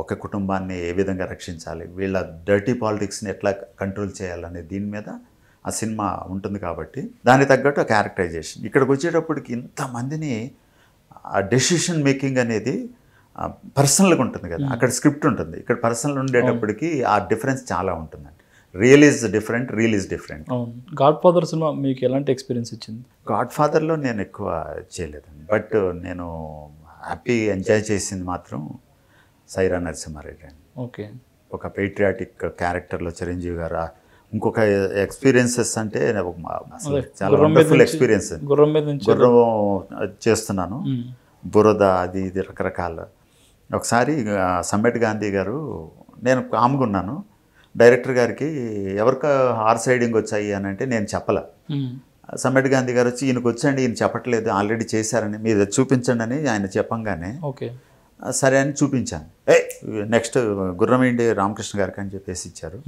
ఒక కుటుంబాన్ని ఏ విధంగా రక్షించాలి, వీళ్ళ డర్టీ పాలిటిక్స్ని ఎట్లా కంట్రోల్ చేయాలనే దీని మీద ఆ సినిమా ఉంటుంది. కాబట్టి దానికి తగ్గట్టు ఆ క్యారెక్టరైజేషన్. ఇక్కడికి వచ్చేటప్పటికి ఇంతమందిని ఆ డెసిషన్ మేకింగ్ అనేది పర్సనల్గా ఉంటుంది కదా, అక్కడ స్క్రిప్ట్ ఉంటుంది, ఇక్కడ పర్సనల్ ఉండేటప్పటికి ఆ డిఫరెన్స్ చాలా ఉంటుందండి. Real is different, reel is different. అవును. గాడ్ ఫాదర్ సినిమా మీకు ఎలాంటి ఎక్స్పీరియన్స్ ఇచ్చింది? గాడ్ ఫాదర్లో నేను ఎక్కువ చేయలేదండి, బట్ నేను హ్యాపీ ఎంజాయ్ చేసింది మాత్రం సైరా నరసింహారెడ్డి అండి. ఓకే. ఒక పేట్రియాటిక్ క్యారెక్టర్లో చిరంజీవి గారు. ఇంకొక ఎక్స్పీరియన్సెస్ అంటే అసలు చాలా వండర్ఫుల్ ఎక్స్పీరియన్స్. గుర్రం మీద నుంచి గుర్రం చేస్తున్నాను, బురద అది ఇది రకరకాల. ఒకసారి సమ్మెట్ గాంధీ గారు, నేను కామ్గా ఉన్నాను, డైరెక్టర్ గారికి ఎవరికి హార్స్ రైడింగ్ వచ్చాయి అని అంటే నేను చెప్పలే. సమ్మెట్ గాంధీ గారు వచ్చి ఈయనకు వచ్చండి, ఈయన చెప్పట్లేదు, ఆల్రెడీ చేశారని, మీరు చూపించండి అని ఆయన చెప్పంగానే ఓకే సరే అని చూపించాను. నెక్స్ట్ గుర్రమేంటి రామకృష్ణ గారికి అని చెప్పేసి ఇచ్చారు.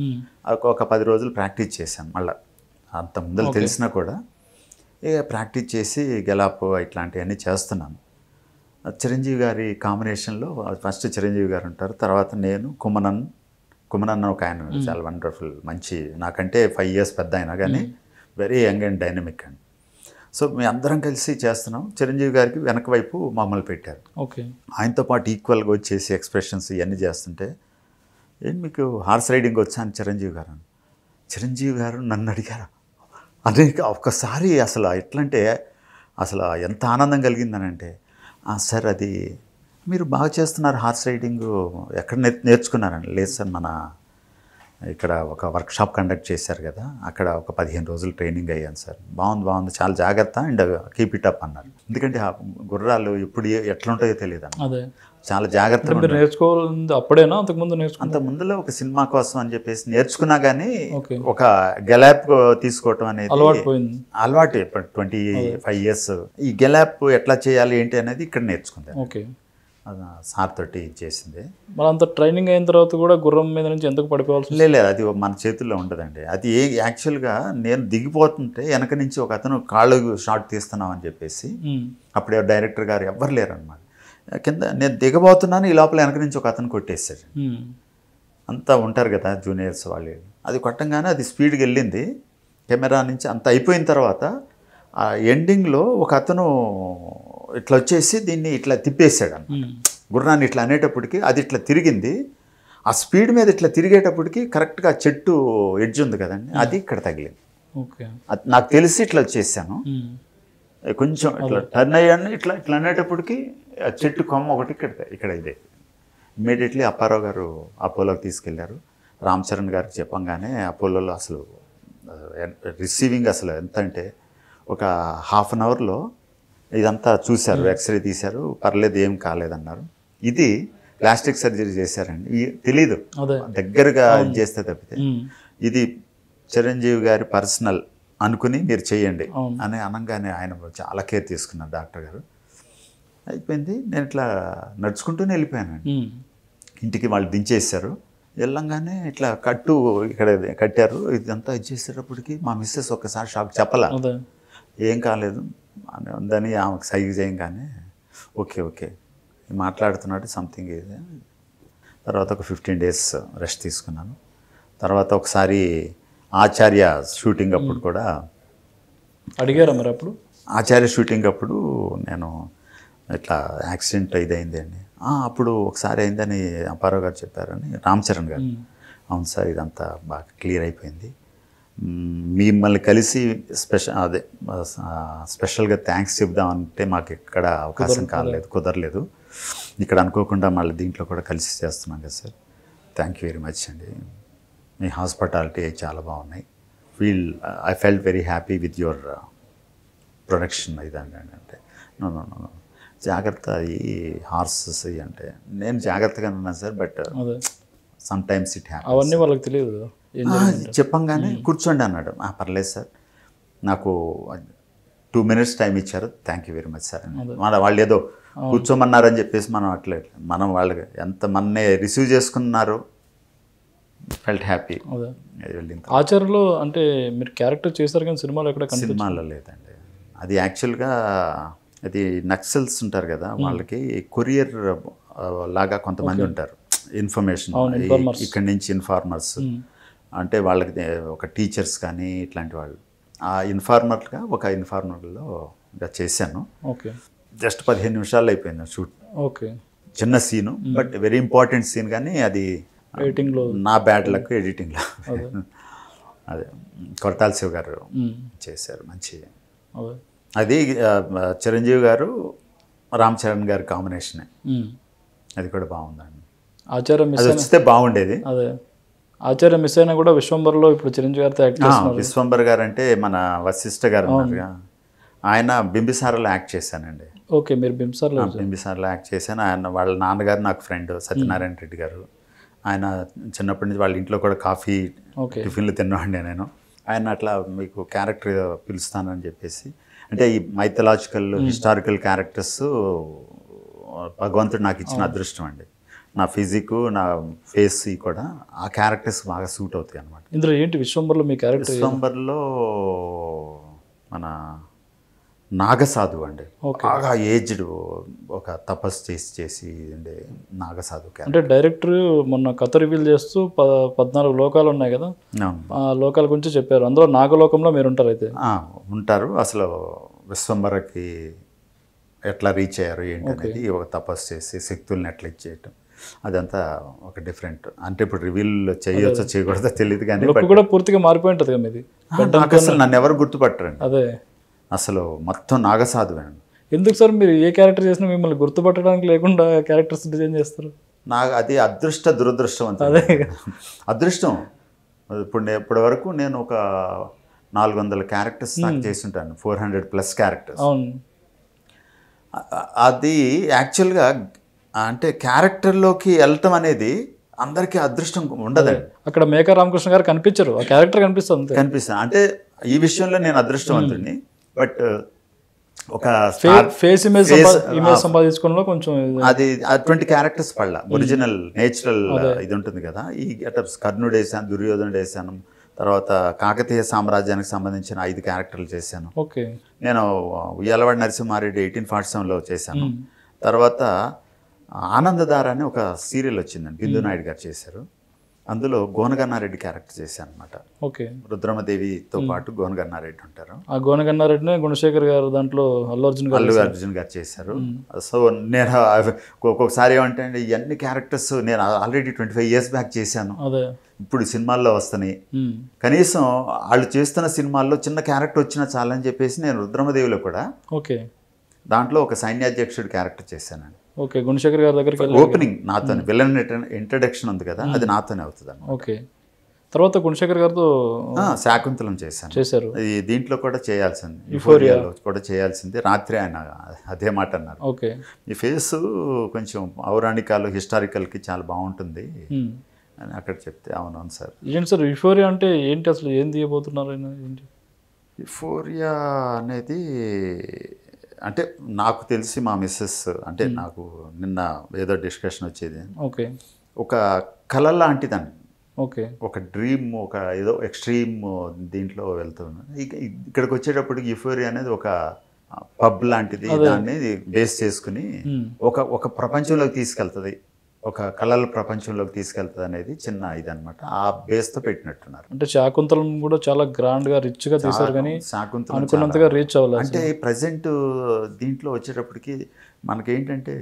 ఒక 10 రోజులు ప్రాక్టీస్ చేశాను. మళ్ళీ అంత ముందర తెలిసినా కూడా ఇక ప్రాక్టీస్ చేసి గెలాప్ ఇట్లాంటివన్నీ చేస్తున్నాను. చిరంజీవి గారి కాంబినేషన్లో ఫస్ట్ చిరంజీవి గారు ఉంటారు, తర్వాత నేను, కుమనన్ ఒక ఆయన చాలా వండర్ఫుల్, మంచి, నాకంటే 5 years పెద్ద అయినా కానీ వెరీ యంగ్ అండ్ డైనమిక్ అండి. సో మేము అందరం కలిసి చేస్తున్నాం. చిరంజీవి గారికి వెనక వైపు మమ్మల్ని పెట్టారు. ఓకే. ఆయనతో పాటు ఈక్వల్గా వచ్చేసి ఎక్స్ప్రెషన్స్ ఇవన్నీ చేస్తుంటే, ఏంటి మీకు హార్స్ రైడింగ్ వచ్చా అని చిరంజీవి గారు చిరంజీవి గారు నన్ను అడిగారు. అదే ఒక్కసారి అసలు ఎట్లంటే అసలు ఎంత ఆనందం కలిగిందనంటే, సార్ అది మీరు బాగా చేస్తున్నారు హార్స్ రైడింగ్, ఎక్కడ నేర్చుకున్నారండి? లేదు సార్, మన ఇక్కడ ఒక వర్క్షాప్ కండక్ట్ చేశారు కదా, అక్కడ ఒక 15 రోజులు ట్రైనింగ్ అయ్యాను సార్. బాగుంది, చాలా జాగ్రత్త అండ్ కీప్ ఇట్ అప్ అన్నారు. ఎందుకంటే ఆ గుర్రాలు ఎప్పుడు ఎట్లా ఉంటాయో తెలియదు అన్న, అదే చాలా జాగ్రత్తగా నేర్చుకోవాలి. అప్పుడేనా అంతకుముందు అంత ముందులో ఒక సినిమా కోసం అని చెప్పేసి నేర్చుకున్నా కానీ ఓకే. ఒక గెలాప్ తీసుకోవటం అనేది అలవాటు. ఇప్పుడు 25 years ఈ గెలాప్ ఎట్లా చేయాలి ఏంటి అనేది ఇక్కడ నేర్చుకుంటాను. ఓకే. సార్ తోటి చేసింది. మరి అంత ట్రైనింగ్ అయిన తర్వాత కూడా గుర్రం మీద నుంచి ఎందుకు పడిపోవాల్సి? లేదు, అది మన చేతుల్లో ఉండదండి. అది యాక్చువల్గా నేను దిగిపోతుంటే వెనక నుంచి ఒక అతను కాళ్ళు షాట్ తీస్తున్నాం అని చెప్పేసి, అప్పుడే డైరెక్టర్ గారు ఎవ్వరు లేరు అనమాట. కింద నేను దిగబోతున్నాను, ఈ లోపల వెనక నుంచి ఒక అతను కొట్టేశాడు. అంతా ఉంటారు కదా జూనియర్స్ వాళ్ళు, అది కొట్టంగానే అది స్పీడ్కి వెళ్ళింది. కెమెరా నుంచి అంత అయిపోయిన తర్వాత ఆ ఎండింగ్లో ఒక అతను ఇట్లా వచ్చేసి దీన్ని ఇట్లా తిప్పేసాడు అన్నమాట. గుర్రాన్ని ఇట్లా అనేటప్పటికి అది ఇట్లా తిరిగింది. ఆ స్పీడ్ మీద ఇట్లా తిరిగేటప్పటికి కరెక్ట్గా చెట్టు ఎడ్జ్ ఉంది కదండి, అది ఇక్కడ తగిలింది. అది నాకు తెలిసి ఇట్లా వచ్చేసాను, కొంచెం ఇట్లా టర్న్ అయ్యాను, ఇట్లా అనేటప్పటికి ఆ చెట్టు కొమ్మ ఒకటి ఇక్కడ ఇదే. ఇమ్మీడియట్లీ అప్పారావు గారు అపోలోకి తీసుకెళ్లారు. రామ్ చరణ్ గారికి చెప్పంగానే అపోలోలో అసలు రిసీవింగ్ అసలు ఎంత అంటే ఒక 1/2 hourలో ఇదంతా చూశారు, ఎక్స్రే తీశారు, పర్లేదు ఏం కాలేదన్నారు. ఇది ప్లాస్టిక్ సర్జరీ చేశారండి, తెలీదు దగ్గరగా చేస్తే తప్పితే. ఇది చిరంజీవి గారి పర్సనల్ అనుకుని మీరు చేయండి అని అనగానే ఆయన చాలా కేర్ తీసుకున్నారు డాక్టర్ గారు. అయిపోయింది, నేను ఇట్లా నడుచుకుంటూనే వెళ్ళిపోయానండి ఇంటికి. వాళ్ళు దించేశారు, వెళ్ళంగానే ఇట్లా కట్టు ఇక్కడ కట్టారు. ఇదంతా ఇచ్చేసేటప్పటికి మా మిస్సెస్ ఒక్కసారి షాక్, చెప్పలా ఏం కాలేదు అని ఉందని ఆమెకు సైజ్ చేయగానే ఓకే మాట్లాడుతున్నాడు సంథింగ్ ఇది. తర్వాత ఒక 15 days రెస్ట్ తీసుకున్నాను. తర్వాత ఒకసారి ఆచార్య షూటింగ్ అప్పుడు కూడా అడిగారా మరి? అప్పుడు ఆచార్య షూటింగ్ అప్పుడు నేను ఇట్లా యాక్సిడెంట్ ఇదైంది అండి. అప్పుడు ఒకసారి అయిందని అప్పారావు గారు చెప్పారని రామ్ చరణ్ గారు. అవును సార్, ఇదంతా బాగా క్లియర్ అయిపోయింది, మిమ్మల్ని కలిసి స్పెషల్గా థ్యాంక్స్ చెప్దామంటే మాకు ఎక్కడ అవకాశం కుదరలేదు. ఇక్కడ అనుకోకుండా మళ్ళీ దీంట్లో కూడా కలిసి చేస్తున్నాం కదా sir, thank you very much అండి, మీ హాస్పిటాలిటీ చాలా బాగున్నాయి, I felt very happy with your production ఇదండి అంటే. నో జాగ్రత్త, ఈ హార్సెస్ అంటే నేను జాగ్రత్తగా ఉన్నాను sir, but some times it happens. అవన్నీ వాళ్ళకి తెలియదు. చెప్పంగానే కూర్చోండి అన్నాడు. పర్లేదు సార్, నాకు 2 minutes టైం ఇచ్చారు, thank you very much sir అని. వాళ్ళు ఏదో కూర్చోమన్నారని చెప్పేసి మనం వాళ్ళకి ఎంత మననే రిసీవ్ చేసుకున్నారు, ఫెల్ట్ హ్యాపీ. ఆచార్యలో అంటే మీరు క్యారెక్టర్ చేశారు కానీ సినిమాలో ఎక్కడ? సినిమాలో లేదండి. అది యాక్చువల్గా అది నక్సల్స్ ఉంటారు కదా, వాళ్ళకి కొరియర్ లాగా కొంతమంది ఉంటారు, ఇన్ఫర్మేషన్ ఇక్కడి నుంచి ఇన్ఫార్మర్స్ అంటే వాళ్ళకి ఒక టీచర్స్ కానీ ఇట్లాంటి వాళ్ళు. ఆ ఇన్ఫార్మర్గా ఒక ఇన్ఫార్మర్లో చేశాను. ఓకే. జస్ట్ 15 నిమిషాలు అయిపోయింది షూట్. ఓకే. చిన్న scene, but very important scene. కానీ అది ఎడిటింగ్లో నా బ్యాడ్ లక్, ఎడిటింగ్లో. అదే కొరటాల శివ గారు ఉమ్. చేశారు మంచి. అదే. అది చిరంజీవి గారు రామ్ చరణ్ గారి కాంబినేషనే, ఉమ్. అది కూడా బాగుందండి. ఆచార్య మిస్ అది అయిన వస్తే బాగుండేది. అదే ఆచార్య మిస్ అయినా కూడా విశ్వంబర్లో ఇప్పుడు చిరంజీవి గారితో యాక్ట్ చేస్తున్నారు. విశ్వంబర్ గారు అంటే మన వశిష్ఠ గారు ఉన్నారుగా, ఆయన బింబిసారలో యాక్ట్ చేశానండి. ఓకే, మీరు బింసార్లో బింబిసారలో యాక్ట్ చేశాను. ఆయన వాళ్ళ నాన్నగారు నాకు ఫ్రెండ్ సత్యనారాయణ రెడ్డి గారు. ఆయన చిన్నప్పటి నుంచి వాళ్ళ ఇంట్లో కూడా కాఫీ ఓకే. టిఫిన్లు తిన్నవాడిని నేను. ఆయన అట్లా మీకు క్యారెక్టర్ పిలుస్తానని చెప్పేసి, అంటే ఈ మైథలాజికల్ హిస్టారికల్ క్యారెక్టర్స్ భగవంతుడు నాకు ఇచ్చిన అదృష్టం అండి. నా ఫిజిక్, నా ఫేస్ కూడా ఆ క్యారెక్టర్స్ బాగా సూట్ అవుతాయి అన్నమాట. ఇందులో ఏంటి విశ్వంబర్లో మీ క్యారెక్టర్? విశ్వంబర్లో మన నాగసాధు అండి, బాగా ఏజ్డ్, ఒక తపస్సు చేసి ఉండే నాగసాధు క్యారెక్టర్. అంటే డైరెక్టర్ మొన్న కథ రివీల్ చేస్తూ 14 లోకాలు ఉన్నాయి కదా, ఆ లోకాల గురించి చెప్పారు. అందులో నాగలోకంలో మీరు ఉంటారు అయితే? ఉంటారు. అసలు విశ్వంబరకి ఎట్లా రీచ్ అయ్యారు ఏంటి అనేది, ఒక తపస్సు చేసి శక్తుల్ని ఎట్లా ఇచ్చేయటం, అదంతా ఒక డిఫరెంట్. అంటే ఇప్పుడు రివీల్ చేయొచ్చో చేయకూడదో తెలియదు కానీ లుక్ కూడా పూర్తిగా మారిపోయి ఉంటుంది కదా మీది. నాకు అసలు నన్ను ఎవరు గుర్తుపట్టరండి. అదే అసలు మొత్తం నాగసాధు అండి. ఎందుకు సార్ మీరు ఏ క్యారెక్టర్ చేసినా మిమ్మల్ని గుర్తుపట్టడానికి లేకుండా క్యారెక్టర్స్ డిజైన్ చేస్తారు? నాకు అది దురదృష్టం అంతే. అదే అదృష్టం. ఇప్పటి వరకు నేను ఒక 400 క్యారెక్టర్స్ నాకు చేసి ఉంటాను, 400+ క్యారెక్టర్స్. అవును. అది యాక్చువల్గా అంటే క్యారెక్టర్లోకి వెళ్ళటం అనేది అందరికీ అదృష్టం ఉండదండి. అక్కడ మేకా రామకృష్ణ గారు కనిపించరు, ఆ క్యారెక్టర్ కనిపిస్తుంది. అంటే ఈ విషయంలో నేను అదృష్టవంతుడిని. బట్ ఒక ఫేస్ ఇమేజ్ సంపాదించుకోవడంలో కొంచెం అది అటువంటి క్యారెక్టర్స్ పడలా. ఒరిజినల్ నేచురల్ ఇది ఉంటుంది కదా. ఈ గెటప్స్ కర్ణుడు వేసాను, దుర్యోధనుడు వేసాను, తర్వాత కాకతీయ సామ్రాజ్యానికి సంబంధించిన 5 క్యారెక్టర్లు చేశాను. ఓకే. నేను ఉయ్యాలవాడి నరసింహారెడ్డి 1847లో చేశాను. తర్వాత ఆనందధార అని ఒక సీరియల్ వచ్చిందండి, బిందు నాయుడు గారు చేశారు. అందులో గోనగన్నారెడ్డి క్యారెక్టర్ చేశాను అనమాట. ఓకే. రుద్రమదేవితో పాటు గోనగన్నారెడ్డి ఉంటారు. ఆ గోనగన్నారెడ్డినే గుణశేఖర్ గారు దాంట్లో అల్లు అర్జున్ గారు చేశారు. సో నేను ఒక్కొక్కసారి ఏమంటే అండి, ఇవన్నీ క్యారెక్టర్స్ నేను ఆల్రెడీ 25 years బ్యాక్ చేశాను. అదే ఇప్పుడు సినిమాల్లో వస్తున్నాయి. కనీసం వాళ్ళు చేస్తున్న సినిమాల్లో చిన్న క్యారెక్టర్ వచ్చినా చాలని చెప్పేసి నేను రుద్రమదేవిలో కూడా ఓకే దాంట్లో ఒక సైన్యాధ్యక్షుడి క్యారెక్టర్ చేశానండి. ఓకే. గుణశేఖర్ గారి దగ్గరికి ఓపెనింగ్ నాతో విలన్ ఇంట్రడక్షన్ ఉంది కదా, అది నాతోనే అవుతుంది. ఓకే. తర్వాత గుణశేఖర్ గారితో శాకుంతలం చేశారు. దీంట్లో కూడా చేయాల్సింది, యుఫోరియాలో కూడా చేయాల్సింది. రాత్రి ఆయన అదే మాట అన్నారు. ఓకే. ఈ ఫేస్ కొంచెం పౌరాణికాలు హిస్టారికల్కి చాలా బాగుంటుంది అని అక్కడ చెప్తే, అవునవును సార్. ఏంటి సార్ యుఫోరియా అంటే ఏంటి, అసలు ఏం తీయబోతున్నారు ఏంటి? యుఫోరియా అనేది అంటే నాకు తెలిసి మా మిస్సెస్, అంటే నాకు నిన్న ఏదో డిస్కషన్ వచ్చేది, ఓకే, ఒక కళ లాంటిదండి. ఓకే. ఒక డ్రీమ్, ఒక ఏదో ఎక్స్ట్రీమ్ దీంట్లో వెళ్తున్నాను. ఇక్కడికి వచ్చేటప్పటికి యుఫోరియా అనేది ఒక పబ్ లాంటిది. దాన్ని బేస్ చేసుకుని ఒక ప్రపంచంలోకి తీసుకెళ్తుంది, ఒక కళల ప్రపంచంలోకి తీసుకెళ్తుంది అనేది చిన్న ఇది అనమాట. ఆ బేస్తో పెట్టినట్టున్నారు. అంటే శాకుంతలం కూడా చాలా గ్రాండ్గా రిచ్గా తీశారు, కానీ శాకుంతలం అనుకున్నంతగా రీచ్ అవ్వాలి. అంటే ప్రజెంట్ దీంట్లో వచ్చేటప్పటికి మనకేంటంటే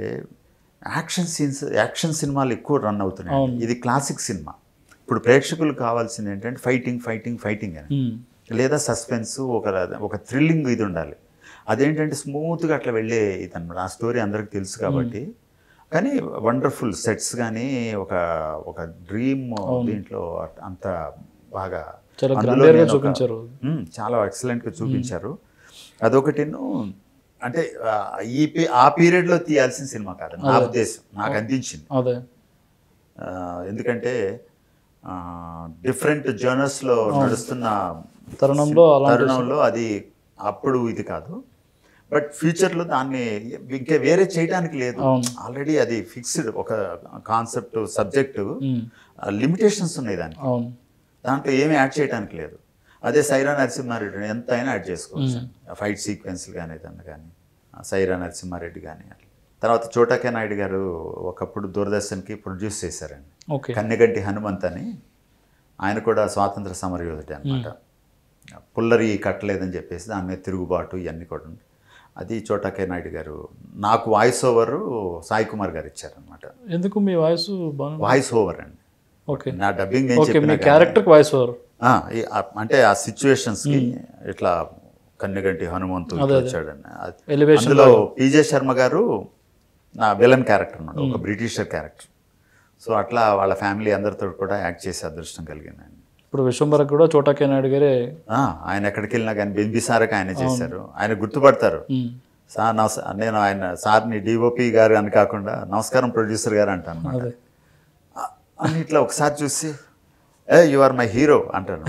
యాక్షన్ సినిమాలు ఎక్కువ రన్ అవుతున్నాయి. ఇది క్లాసిక్ సినిమా. ఇప్పుడు ప్రేక్షకులు కావాల్సింది ఏంటంటే ఫైటింగ్ అని, లేదా సస్పెన్స్, ఒక థ్రిల్లింగ్ ఇది ఉండాలి. అదేంటంటే స్మూత్గా అట్లా వెళ్ళే ఇది అనమాట. ఆ స్టోరీ అందరికి తెలుసు కాబట్టి. కానీ వండర్ఫుల్ సెట్స్ కానీ ఒక డ్రీమ్ దీంట్లో అంత బాగా చూపించారు, చాలా ఎక్సలెంట్గా చూపించారు. అదొకటిను. అంటే ఆ పీరియడ్లో తీయాల్సిన సినిమా కాదు నా ఉద్దేశం, నాకు అనిపించింది. ఎందుకంటే డిఫరెంట్ జర్నల్స్లో నడుస్తున్న తరుణంలో అది అప్పుడు ఇది కాదు. బట్ ఫ్యూచర్లో దాన్ని ఇంకా వేరే చేయడానికి లేదు. ఆల్రెడీ అది ఫిక్స్డ్ ఒక కాన్సెప్ట్, సబ్జెక్టు, లిమిటేషన్స్ ఉన్నాయి దానికి. దాంట్లో ఏమీ యాడ్ చేయడానికి లేదు. అదే సైరా నరసింహారెడ్డి ఎంత అయినా యాడ్ చేసుకోవచ్చు. ఫైట్ సీక్వెన్స్లు కానీ ఏదన్నా కానీ సైరా నరసింహారెడ్డి కానీ. తర్వాత చోటాకే నాయుడు గారు ఒకప్పుడు దూరదర్శన్కి ప్రొడ్యూస్ చేశారండి, కన్నెగంటి హనుమంత్ అని. ఆయన కూడా స్వాతంత్ర సమరయోధుడు అనమాట. పుల్లరి కట్టలేదని చెప్పేసి దాని మీద తిరుగుబాటు ఇవన్నీ కూడా. అది చోటాకే నాయుడు గారు. నాకు వాయిస్ ఓవర్ సాయి కుమార్ గారు ఇచ్చారనమాట. ఎందుకు మీ వాయిస్ ఓవర్ అండి. ఓకే. నా డబ్బింగ్ క్యారెక్టర్ వాయిస్ ఓవర్ అంటే ఆ సిచ్యువేషన్స్కి ఇట్లా కన్నెగంటి హనుమంతుడు ఇట్లా వచ్చాడని ఎలివేషన్ అందులో పీజే శర్మ గారు నా విలన్ క్యారెక్టర్ అన్నాడు, ఒక బ్రిటిషర్ క్యారెక్టర్. సో అట్లా వాళ్ళ ఫ్యామిలీ అందరితో కూడా యాక్ట్ చేసే అదృష్టం కలిగింది. ఇప్పుడు విశ్వంబరకు కూడా చోటాకే నాయుడు గారే ఆయన ఎక్కడికి వెళ్ళినా కానీ బింబిసారకి ఆయన చేశారు. ఆయన గుర్తుపడతారు. సార్ నేను ఆయన సార్ని డిఓపి గారు అని కాకుండా నమస్కారం ప్రొడ్యూసర్ గారు అంటాను అనమాట. అని ఇట్లా ఒకసారి చూసి యు ఆర్ మై హీరో అంటాను,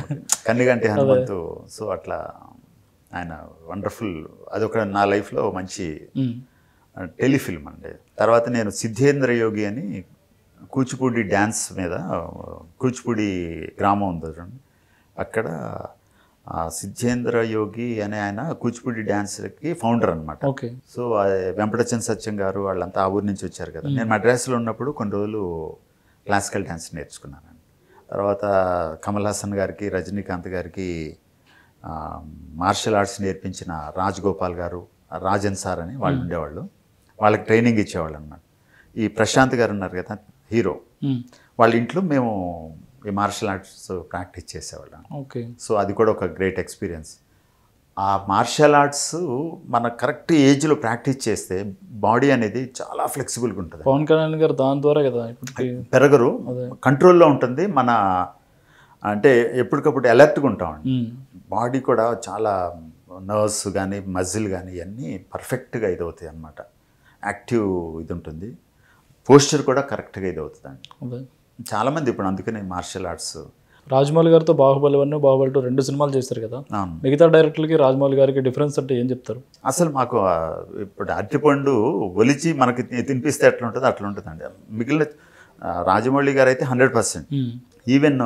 కన్నిగంటి హనుమంతు. సో అట్లా ఆయన వండర్ఫుల్, అదొక నా లైఫ్లో మంచి టెలిఫిల్మ్ అండి. తర్వాత నేను సిద్ధేంద్ర యోగి అని కూచిపూడి డ్యాన్స్ మీద, కూచిపూడి గ్రామం ఉంది చూడండి, అక్కడ సిద్ధేంద్ర యోగి అనే ఆయన కూచిపూడి డ్యాన్స్కి ఫౌండర్ అనమాట. ఓకే. సో వెంపటచంద్ సత్యం గారు వాళ్ళంతా ఆ ఊరి నుంచి వచ్చారు కదా. నేను మద్రాసులో ఉన్నప్పుడు కొన్ని రోజులు క్లాసికల్ డ్యాన్స్ నేర్చుకున్నాను. తర్వాత కమల్ హాసన్ గారికి, రజనీకాంత్ గారికి మార్షల్ ఆర్ట్స్ నేర్పించిన రాజ్ గోపాల్ గారు, రాజన్ సార్ అని వాళ్ళు ఉండేవాళ్ళు. వాళ్ళకి ట్రైనింగ్ ఇచ్చేవాళ్ళు అన్నమాట. ఈ ప్రశాంత్ గారు ఉన్నారు కదా హీరో, వాళ్ళ ఇంట్లో మేము ఈ మార్షల్ ఆర్ట్స్ ప్రాక్టీస్ చేసేవాళ్ళం. ఓకే. సో అది కూడా ఒక గ్రేట్ ఎక్స్పీరియన్స్. ఆ మార్షల్ ఆర్ట్స్ మన కరెక్ట్ ఏజ్లో ప్రాక్టీస్ చేస్తే బాడీ అనేది చాలా ఫ్లెక్సిబుల్గా ఉంటుంది. పవన్ కళ్యాణ్ గారు దాని ద్వారా కదా ఇప్పటికి పెరగరు, కంట్రోల్లో ఉంటుంది. మన అంటే ఎప్పటికప్పుడు అలర్ట్గా ఉంటామండి. బాడీ కూడా చాలా నర్వ్స్ కానీ మజిల్ కానీ ఇవన్నీ పర్ఫెక్ట్గా ఇది అవుతాయి అన్నమాట. యాక్టివ్ ఇది ఉంటుంది, పోస్చర్ కూడా కరెక్ట్గా ఇది అవుతుందండి. చాలామంది ఇప్పుడు అందుకనే మార్షల్ ఆర్ట్స్. రాజమౌళి గారితో బాహుబలి 1, బాహుబలి 2 2 సినిమాలు చేస్తారు కదా. మిగతా డైరెక్టర్లకి రాజమౌళి గారికి డిఫరెన్స్ అంటే ఏం చెప్తారు? అసలు మాకు ఇప్పుడు అరటిపండు ఒలిచి మనకి తినిపిస్తే ఎట్లా ఉంటుందో అట్లా ఉంటుందండి. మిగిలిన రాజమౌళి గారు అయితే 100%. ఈవెన్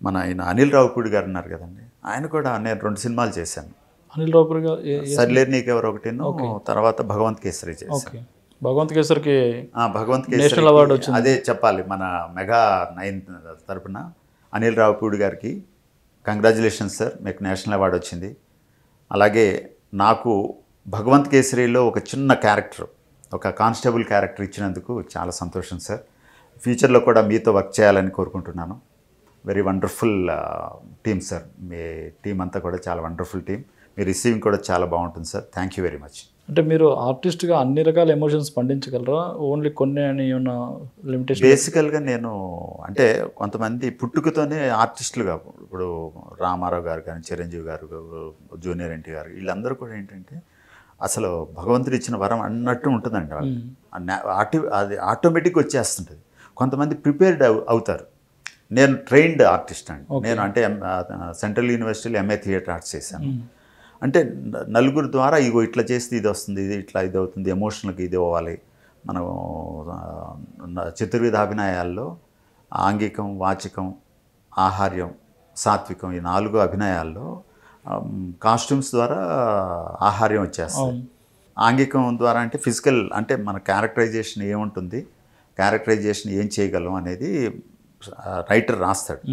మన ఆయన అనిల్ రావుపూడి గారు ఉన్నారు కదండి, ఆయన కూడా నేను 2 సినిమాలు చేశాను. అనిల్ రావుపూడి గారు సర్లేరు నీకెవరు ఒకటిను, తర్వాత భగవంత్ కేసరి చేశాను. భగవంత్ కేసరికి భగవంత్ కేసరి అవార్డు వచ్చింది. అదే చెప్పాలి, మన మెగా 9 తరపున అనిల్ రావుపూడి గారికి కంగ్రాచులేషన్స్ సార్, మీకు నేషనల్ అవార్డు వచ్చింది. అలాగే నాకు భగవంత్ కేసరిలో ఒక చిన్న క్యారెక్టర్, ఒక కానిస్టేబుల్ క్యారెక్టర్ ఇచ్చినందుకు చాలా సంతోషం సార్. ఫ్యూచర్లో కూడా మీతో వర్క్ చేయాలని కోరుకుంటున్నాను. వెరీ వండర్ఫుల్ టీమ్ సార్, మీ టీం అంతా కూడా చాలా వండర్ఫుల్ టీం. మీ రిసీవింగ్ కూడా చాలా బాగుంటుంది sir. Thank you very much. అంటే మీరు ఆర్టిస్ట్గా అన్ని రకాల ఎమోషన్స్ పండించగలరా, ఓన్లీ కొన్ని అని ఏమన్నా లిమిటేషన్? బేసికల్గా నేను అంటే కొంతమంది పుట్టుకతోనే ఆర్టిస్టులుగా, ఇప్పుడు రామారావు గారు కానీ, చిరంజీవి గారు, జూనియర్ ఎన్టీ గారు, వీళ్ళందరూ కూడా ఏంటంటే అసలు భగవంతుడు ఇచ్చిన వరం అన్నట్టు ఉంటుందండి వాళ్ళు. అది ఆటోమేటిక్గా వచ్చేస్తుంటుంది. కొంతమంది ప్రిపేర్డ్ అవుతారు. నేను ట్రైన్డ్ ఆర్టిస్ట్ అండి. నేను అంటే సెంట్రల్ యూనివర్సిటీలో ఎంఏ థియేటర్ ఆర్ట్స్ చేశాను. అంటే నలుగురు ద్వారా ఇగో ఇట్లా చేస్తే ఇది వస్తుంది, ఇది ఇట్లా ఇది అవుతుంది, ఎమోషనల్గా ఇది అవ్వాలి. మనం చతుర్విధాభినయాల్లో ఆంగికం, వాచికం, ఆహార్యం, సాత్వికం, ఈ 4 అభినయాల్లో కాస్ట్యూమ్స్ ద్వారా ఆహార్యం వచ్చేస్తుంది. ఆంగికం ద్వారా అంటే ఫిజికల్, అంటే మన క్యారెక్టరైజేషన్ ఏముంటుంది, క్యారెక్టరైజేషన్ ఏం చేయగలం అనేది రైటర్ రాస్తాడు.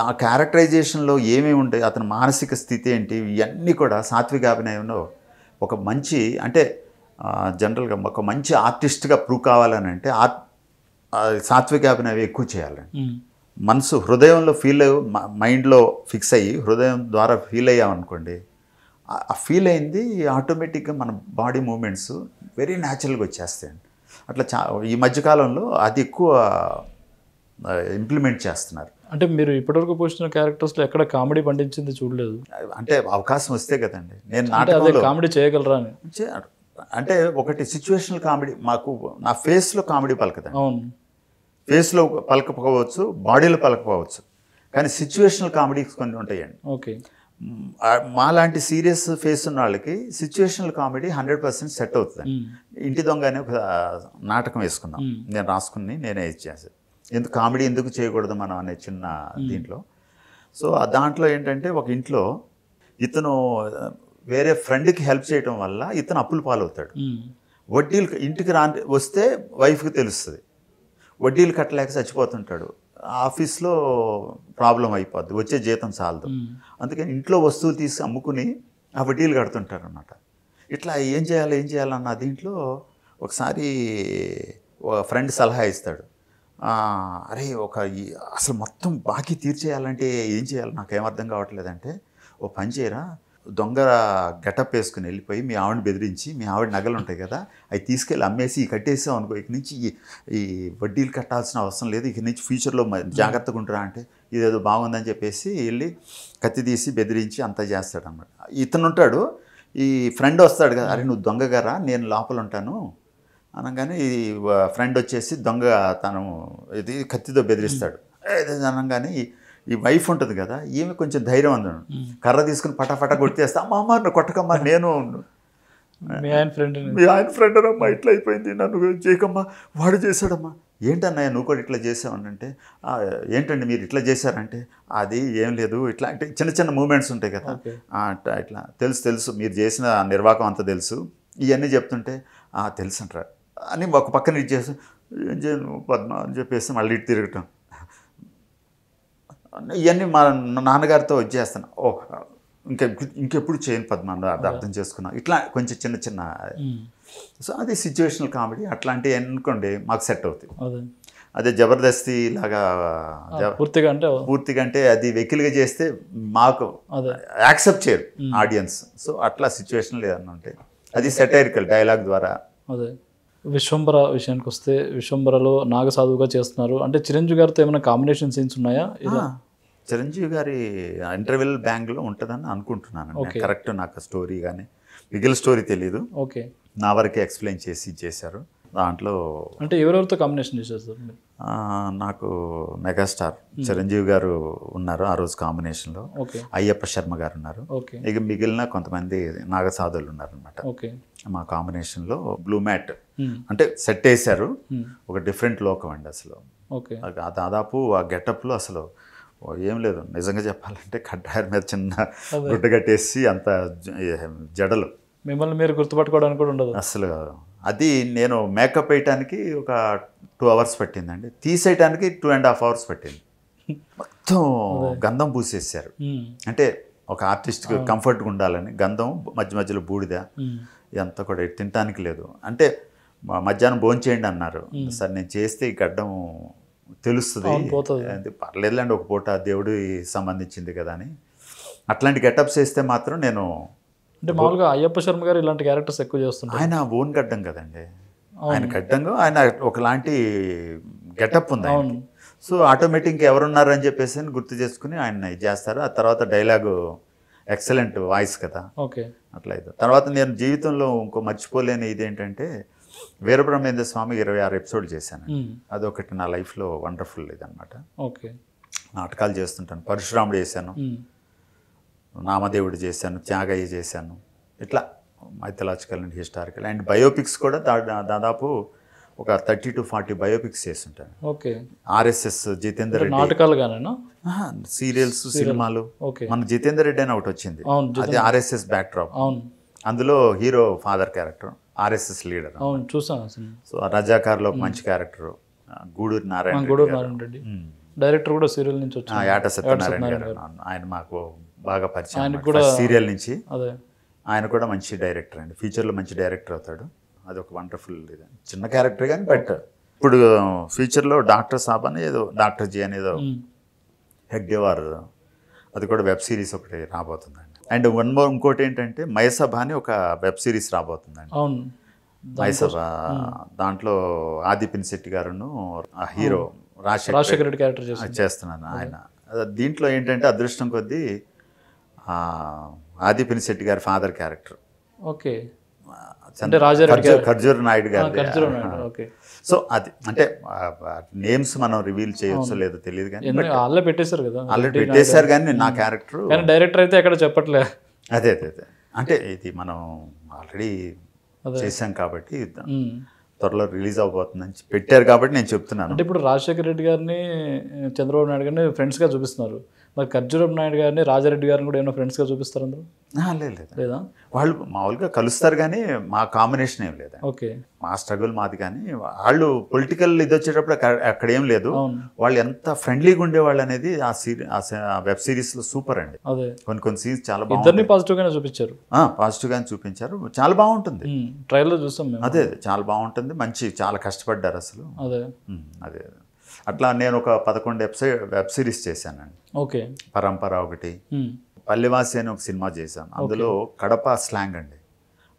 ఆ క్యారెక్టరైజేషన్లో ఏమేమి ఉంటాయి, అతని మానసిక స్థితి ఏంటి, ఇవన్నీ కూడా సాత్విక అభినయంలో ఒక మంచి, అంటే జనరల్గా ఒక మంచి ఆర్టిస్ట్గా ప్రూవ్ కావాలని అంటే సాత్విక అభినయం ఎక్కువ చేయాలండి. మనసు హృదయంలో మైండ్లో ఫిక్స్ అయ్యి హృదయం ద్వారా ఫీల్ అయ్యామనుకోండి, ఆ ఫీల్ అయింది ఆటోమేటిక్గా మన బాడీ మూమెంట్స్ వెరీ న్యాచురల్గా వచ్చేస్తాయండి. అట్లా ఈ మధ్యకాలంలో అది ఎక్కువ ఇంప్లిమెంట్ చేస్తున్నారు. అంటే మీరు ఇప్పటివరకు పోసిన క్యారెక్టర్స్లో ఎక్కడ కామెడీ పండించింది చూడలేదు. అంటే అవకాశం వస్తే కదండి. నేను కామెడీ చేయగలరా అని. అంటే ఒకటి సిచ్యువేషనల్ కామెడీ, మాకు నా ఫేస్లో కామెడీ పలకదండి. అవును, ఫేస్లో పలకపోవచ్చు, బాడీలో పలకపోవచ్చు, కానీ సిచ్యువేషనల్ కామెడీస్ కొన్ని ఉంటాయండి. ఓకే. మాలాంటి సీరియస్ ఫేస్ ఉన్న వాళ్ళకి సిచ్యువేషనల్ కామెడీ 100% సెట్ అవుతుంది. ఇంటి దొంగ అనే ఒక నాటకం వేసుకున్నాం, నేను రాసుకుని నేనే ఇచ్చేసాను. కామెడీ ఎందుకు చేయకూడదు మనం అనే చిన్న దీంట్లో. సో దాంట్లో ఏంటంటే ఒక ఇంట్లో ఇతను వేరే ఫ్రెండ్కి హెల్ప్ చేయడం వల్ల ఇతను అప్పుల పాలవుతాడు. వడ్డీలు ఇంటికి వస్తే వైఫ్కి తెలుస్తుంది, వడ్డీలు కట్టలేక చచ్చిపోతుంటాడు. ఆఫీస్లో ప్రాబ్లం అయిపోద్ది, వచ్చే జీతం చాలదు. అందుకని ఇంట్లో వస్తువులు తీసి అమ్ముకుని ఆ వడ్డీలు కడుతుంటారు అన్నమాట. ఇట్లా ఏం చేయాలన్న దీంట్లో ఒకసారి ఫ్రెండ్ సలహా ఇస్తాడు, అరే అసలు మొత్తం బాకీ తీర్చేయాలంటే ఏం చేయాలి నాకేం అర్థం కావట్లేదంటే, ఓ పని చేయరా, దొంగ గెటప్ వేసుకుని వెళ్ళిపోయి మీ ఆవిడని బెదిరించి, మీ ఆవిడ నగలు ఉంటాయి కదా అవి తీసుకెళ్ళి అమ్మేసి కట్టేసాం అనుకో, ఇక నుంచి ఈ వడ్డీలు కట్టాల్సిన అవసరం లేదు, ఇక నుంచి ఫ్యూచర్లో జాగ్రత్తగా ఉంటారా అంటే ఇదేదో బాగుందని చెప్పేసి వెళ్ళి కత్తి తీసి బెదిరించి అంతా చేస్తాడు అన్నమాట. ఇతను ఉంటాడు, ఈ ఫ్రెండ్ వస్తాడు కదా, అరే నువ్వు దొంగగారా నేను లోపల ఉంటాను అనగానే ఈ ఫ్రెండ్ వచ్చేసి దొంగ తను ఇది కత్తితో బెదిరిస్తాడు. అనగానే ఈ వైఫ్ ఉంటుంది కదా, ఈమె కొంచెం ధైర్యం అందను, కర్ర తీసుకుని పటాపట కొట్టేస్తా, అమ్మ కొట్టకమ్మా, నేను మీ ఆయన ఫ్రెండ్ అమ్మా ఇట్లా అయిపోయింది, నన్ను చేయకమ్మా, వాడు చేశాడమ్మా. ఏంటన్నయ్య నువ్వు కూడా ఇట్లా చేసావనంటే, ఏంటండి మీరు ఇట్లా చేశారంటే, అది ఏం లేదు, ఇట్లా అంటే చిన్న చిన్న మూమెంట్స్ ఉంటాయి కదా, ఇట్లా తెలుసు మీరు చేసిన నిర్వాహకం అంతా తెలుసు, ఇవన్నీ చెప్తుంటే తెలుసు అంటారు అని ఒక పక్కన ఇది చేసి ఏం చేయను పద్మ అని చెప్పేసి మళ్ళీ ఇటు తిరగటం, ఇవన్నీ మా నాన్నగారితో వచ్చేస్తాను. ఇంకెప్పుడు చేయను పద్మ అది అర్థం చేసుకున్నా, ఇట్లా కొంచెం చిన్న చిన్న. సో అది సిచ్యువేషనల్ కామెడీ, అట్లాంటివి అనుకోండి మాకు సెట్ అవుతాయి. అదే జబర్దస్తి లాగా పూర్తిగా అంటే అది వెకిలిగా చేస్తే మాకు యాక్సెప్ట్ చేయరు ఆడియన్స్. సో అట్లా సిచ్యువేషన్ లేదన్న ఉంటే అది సెటైరికల్ డైలాగ్ ద్వారా. అదే విశ్వంబర విషయానికి వస్తే, విశ్వంబరలో నాగసాధువుగా చేస్తున్నారు అంటే చిరంజీవి గారితో ఏమైనా కాంబినేషన్ సీన్స్ ఉన్నాయా? చిరంజీవి గారి ఇంటర్వెల్ బ్యాంగ్లో ఉంటుందని అనుకుంటున్నాను. కరెక్ట్ నాకు స్టోరీ కానీ మిగిలిన స్టోరీ తెలీదు. ఓకే, నా వరకే ఎక్స్ప్లెయిన్ చేశారు. దాంట్లో అంటే ఎవరెవరితో కాంబినేషన్ చేసేస్తారు? నాకు మెగాస్టార్ చిరంజీవి గారు ఉన్నారు ఆ రోజు కాంబినేషన్లో, అయ్యప్ప శర్మ గారు ఉన్నారు, ఇక మిగిలిన కొంతమంది నాగసాధువులు ఉన్నారనమాట. మా కాంబినేషన్లో బ్లూ మ్యాట్ అంటే సెట్ వేశారు, ఒక డిఫరెంట్ లోకం అండి అసలు. దాదాపు ఆ గెటప్లో అసలు ఏం లేదు, నిజంగా చెప్పాలంటే కట్టాయర్ మీద చిన్న గుడ్డ కట్టేసి అంత జడలు, మిమ్మల్ని మీరు గుర్తుపట్టుకోవడానికి కూడా ఉండదు అసలు. అది నేను మేకప్ వేయటానికి ఒక 2 hours పట్టిందండి, తీసేయటానికి 2.5 hours పట్టింది. మొత్తం గంధం పూసేసారు, అంటే ఒక ఆర్టిస్ట్కి కంఫర్ట్గా ఉండాలని గంధం, మధ్య మధ్యలో బూడిద, ఇదంతా కూడా తినటానికి లేదు. అంటే మధ్యాహ్నం భోంచేయండి అన్నారు. సార్ నేను చేస్తే ఈ గడ్డం తెలుస్తుంది, పర్లేదులేండి ఒక పూట దేవుడికి సంబంధించింది కదా అని. అట్లాంటి గెటప్స్ వేస్తే మాత్రం నేను అంటే మామూలుగా అయ్యప్ప శర్మ గారు ఇలాంటి క్యారెక్టర్స్ ఎక్కువ చేస్తుంటారు. ఆయన ఓన్ గడ్డం కదండి, ఆయన గడ్డంగా ఆయన ఒకలాంటి గెటప్ ఉంది ఆయనకి. సో ఆటోమేటిక్గా ఎవరున్నారని చెప్పేసి గుర్తు చేసుకుని ఆయన చేస్తారు. ఆ తర్వాత డైలాగు ఎక్సలెంట్ వాయిస్ కదా, అట్లా అయితే. తర్వాత నేను జీవితంలో ఇంకో మర్చిపోలేని ఇదేంటంటే వీరబ్రహ్మేంద్ర స్వామి 26 ఎపిసోడ్ చేశాను. అదొకటి నా లైఫ్లో వండర్ఫుల్ ఇదనమాట. నాటకాలు చేస్తుంటాను, పరశురాముడు చేశాను, నామదేవుడు చేశాను, త్యాగయ్య చేశాను, ఇట్లా mythological and historical and biopics కూడా దాదాపు ఒక 30 to 40 బయోపిక్స్ చేస్తుంటాను. ఆర్ఎస్ఎస్ జితేందర్ రెడ్డి నాటకాలుగానేనా, సీరియల్స్, సినిమాలు. మన జితేందర్ రెడ్డి అని ఒకటి వచ్చింది, అది ఆర్ఎస్ఎస్ బ్యాక్ డ్రాప్. అందులో hero father character, RSS leader చూసాను. సో రజాకార్లో మంచి క్యారెక్టర్, గూడూరు నారాయణ రెడ్డి డైరెక్టర్ కూడా సీరియల్ నుంచి వచ్చి యాట సత్యనారాయణ గారు, ఆయన మాకు బాగా పరిచయం సీరియల్ నుంచి. ఆయన కూడా మంచి డైరెక్టర్ అండి, ఫ్యూచర్లో మంచి డైరెక్టర్ అవుతాడు. అది ఒక వండర్ఫుల్ ఇది, చిన్న క్యారెక్టర్ కానీ బట్ ఇప్పుడు ఫ్యూచర్లో డాక్టర్ సాబ్ అని ఏదో, డాక్టర్ జీ అనేదో హెగ్డేవార్, అది కూడా వెబ్ సిరీస్ ఒకటి రాబోతుందండి. అండ్ ఇంకోటి ఏంటంటే మైసభ అని ఒక వెబ్ సిరీస్ రాబోతుందండి. మైసభ, దాంట్లో ఆది పినిశెట్టి గారును హీరో రాజశేఖర్ రెడ్డి క్యారెక్టర్ చేస్తున్నాను. ఆయన దీంట్లో ఏంటంటే అదృష్టం కొద్దీ ఆది పినిశెట్టి గారి ఫాదర్ క్యారెక్టర్, ఖర్జూర్ నాయుడు గారు. సో అది అంటే నేమ్స్ మనం రివీల్ చేయొచ్చో లేదో తెలియదు కానీ ఆల్రెడీ పెట్టేశారు కదా, ఆల్రెడీ పెట్టేశారు కానీ నా క్యారెక్టర్ డైరెక్టర్ అయితే ఎక్కడ చెప్పట్లే. అదే అంటే ఇది మనం ఆల్రెడీ చేశాం కాబట్టి త్వరలో రిలీజ్ అవబోతుందని పెట్టారు కాబట్టి నేను చెప్తున్నాను. అంటే ఇప్పుడు రాజశేఖర రెడ్డి గారిని, చంద్రబాబు నాయుడు గారిని ఫ్రెండ్స్గా చూపిస్తున్నారు, మరి ఖర్జూరపు నాయుడు గారిని, రాజారెడ్డి గారిని కూడా ఏమైనా ఫ్రెండ్స్గా చూపిస్తారు అందరూ? లేదా, వాళ్ళు మామూలుగా కలుస్తారు కానీ మా కాంబినేషన్ ఏం లేదు. మా స్ట్రగుల్ మాది, కానీ వాళ్ళు పొలిటికల్ ఇది వచ్చేటప్పుడు అక్కడ ఏం లేదు. వాళ్ళు ఎంత ఫ్రెండ్లీగా ఉండేవాళ్ళు అనేది ఆ వెబ్ సిరీస్లో సూపర్ అండి. కొన్ని సీన్స్ చాలా బాగుంది, పాజిటివ్గానే చూపించారు, పాజిటివ్గానే చూపించారు, చాలా బాగుంటుంది. ట్రైలర్ చూస్తాం, అదే చాలా బాగుంటుంది, మంచి చాలా కష్టపడ్డారు అసలు. అదే అట్లా నేను ఒక 11 వెబ్ సిరీస్ చేశానండి. ఓకే. పరంపర ఒకటి, పల్లెవాసి అని ఒక సినిమా చేశాను. అందులో కడప స్లాంగ్ అండి,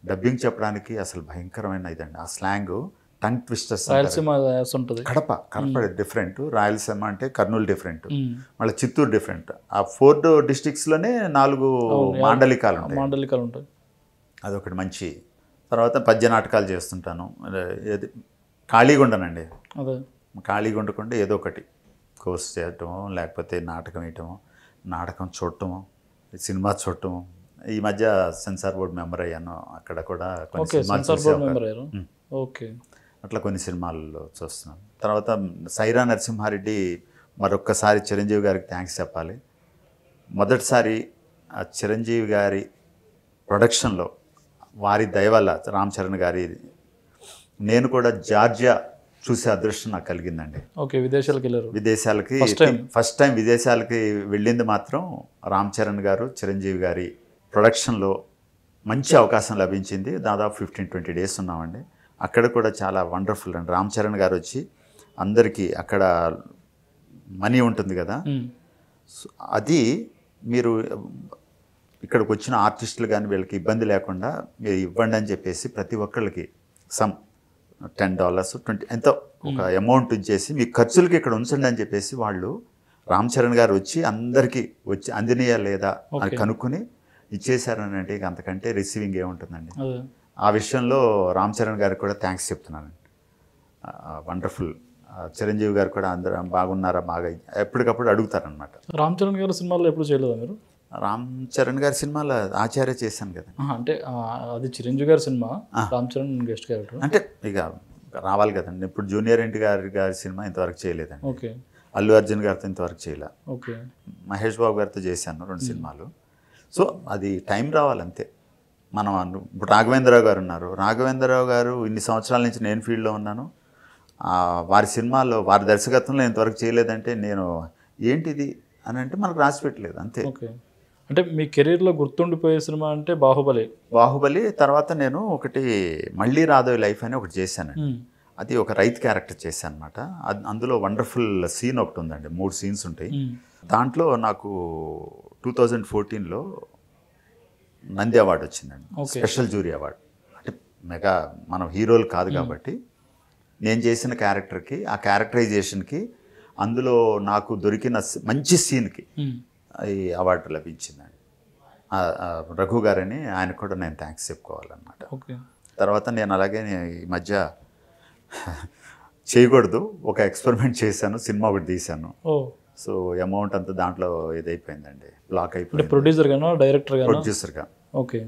డబ్బింగ్ చెప్పడానికి అసలు భయంకరమైన ఇదండి. ఆ స్లాంగ్ టంగ్ ట్విస్టర్స్. రాయలసీమ ఉంటుంది. కడప డిఫరెంట్, రాయలసీమ అంటే కర్నూలు డిఫరెంట్, మళ్ళీ చిత్తూరు డిఫరెంట్. ఆ 4 డిస్ట్రిక్ట్స్లోనే 4 మాండలికాలు ఉంటాయి. అదొకటి మంచి. తర్వాత పద్య నాటకాలు చేస్తుంటాను. ఖాళీగా ఉండనండి, ఖాళీగా ఉండకుండా ఏదో ఒకటి కోర్స్ చేయటమో, లేకపోతే నాటకం వేయటమో, నాటకం చూడటమో, సినిమా చూడటము. ఈ మధ్య సెన్సార్ బోర్డ్ మెంబర్ అయ్యాను, అక్కడ కూడా కొన్ని సినిమాలు అట్లా కొన్ని సినిమాల్లో చూస్తున్నాను. తర్వాత సైరా నరసింహారెడ్డి, మరొక్కసారి చిరంజీవి గారికి థ్యాంక్స్ చెప్పాలి. మొదటిసారి ఆ చిరంజీవి గారి ప్రొడక్షన్లో వారి దయ వల్ల రామ్ చరణ్ గారి నేను కూడా జార్జియా చూసే అదృష్టం నాకు కలిగిందండి. ఓకే. విదేశాలకి ఫస్ట్ టైం విదేశాలకి వెళ్ళింది మాత్రం రామ్ చరణ్ గారు చిరంజీవి గారి ప్రొడక్షన్లో మంచి అవకాశం లభించింది. దాదాపు 15-20 డేస్ ఉన్నామండి. అక్కడ కూడా చాలా వండర్ఫుల్ అండి. రామ్ చరణ్ గారు వచ్చి అందరికీ అక్కడ మనీ ఉంటుంది కదా, అది మీరు ఇక్కడికి వచ్చిన ఆర్టిస్టులు కానీ వీళ్ళకి ఇబ్బంది లేకుండా మీరు ఇవ్వండి అని చెప్పేసి ప్రతి ఒక్కళ్ళకి సమ్ $10, $20 ఎంతో ఒక అమౌంట్ ఇచ్చేసి మీ ఖర్చులకి ఇక్కడ ఉంచండి అని చెప్పేసి వాళ్ళు రామ్ చరణ్ గారు వచ్చి అందరికీ వచ్చి అందినయా లేదా అని కనుక్కొని ఇచ్చేసారని అంటే అంతకంటే రిసీవింగ్ ఏముంటుందండి. ఆ విషయంలో రామ్ చరణ్ గారికి కూడా థ్యాంక్స్ చెప్తున్నానండి. వండర్ఫుల్. చిరంజీవి గారు కూడా అందరూ బాగున్నారా, బాగా ఎప్పటికప్పుడు అడుగుతారనమాట. రామ్ చరణ్ గారి సినిమాలో ఎప్పుడు చేయలేదా మీరు? రామ్ చరణ్ గారి సినిమాలో ఆచార్య చేశాను కదా. అంటే అది చిరంజీవి గారి cinema, Ram Charan guest character. అంటే ఇక రావాలి కదండి. ఇప్పుడు జూనియర్ ఎన్టీఆర్ గారి సినిమా ఇంతవరకు చేయలేదండి. ఓకే. అల్లు అర్జున్ గారితో ఇంతవరకు చేయలే. ఓకే. మహేష్ బాబు గారితో చేశాను 2 సినిమాలు. సో అది టైం రావాలంతే. మనం ఇప్పుడు రాఘవేంద్రరావు గారు ఉన్నారు. రాఘవేంద్రరావు గారు ఇన్ని సంవత్సరాల నుంచి నేను ఫీల్డ్లో ఉన్నాను. వారి సినిమాల్లో వారి దర్శకత్వంలో ఇంతవరకు చేయలేదంటే నేను ఏంటిది అని అంటే మనకు రాసి పెట్టలేదు అంతే. ఓకే. అంటే మీ కెరీర్లో గుర్తుండిపోయే సినిమా అంటే బాహుబలి. తర్వాత నేను ఒకటి మళ్ళీ రాదోయ్ లైఫ్ అని ఒకటి చేశాను. అది ఒక రైతు క్యారెక్టర్ చేశాను అనమాట. అందులో వండర్ఫుల్ సీన్ ఒకటి ఉందండి, 3 సీన్స్ ఉంటాయి. దాంట్లో నాకు 2014లో నంది అవార్డు వచ్చిందండి, స్పెషల్ జ్యూరీ అవార్డు. అంటే మెగా మనం హీరోలు కాదు కాబట్టి నేను చేసిన క్యారెక్టర్కి, ఆ క్యారెక్టరైజేషన్కి, అందులో నాకు దొరికిన మంచి సీన్కి ఈ అవార్డు లభించిందండి. రఘు గారని ఆయన కూడా నేను థ్యాంక్స్ చెప్పుకోవాలన్నమాట. తర్వాత నేను అలాగే ఈ మధ్య చేయకూడదు ఒక ఎక్స్పెరిమెంట్ చేశాను, సినిమా ఒకటి తీశాను. సో అమౌంట్ అంతా దాంట్లో ఇదైపోయిందండి, బ్లాక్ అయిపోయింది. ప్రొడ్యూసర్గా. ఓకే.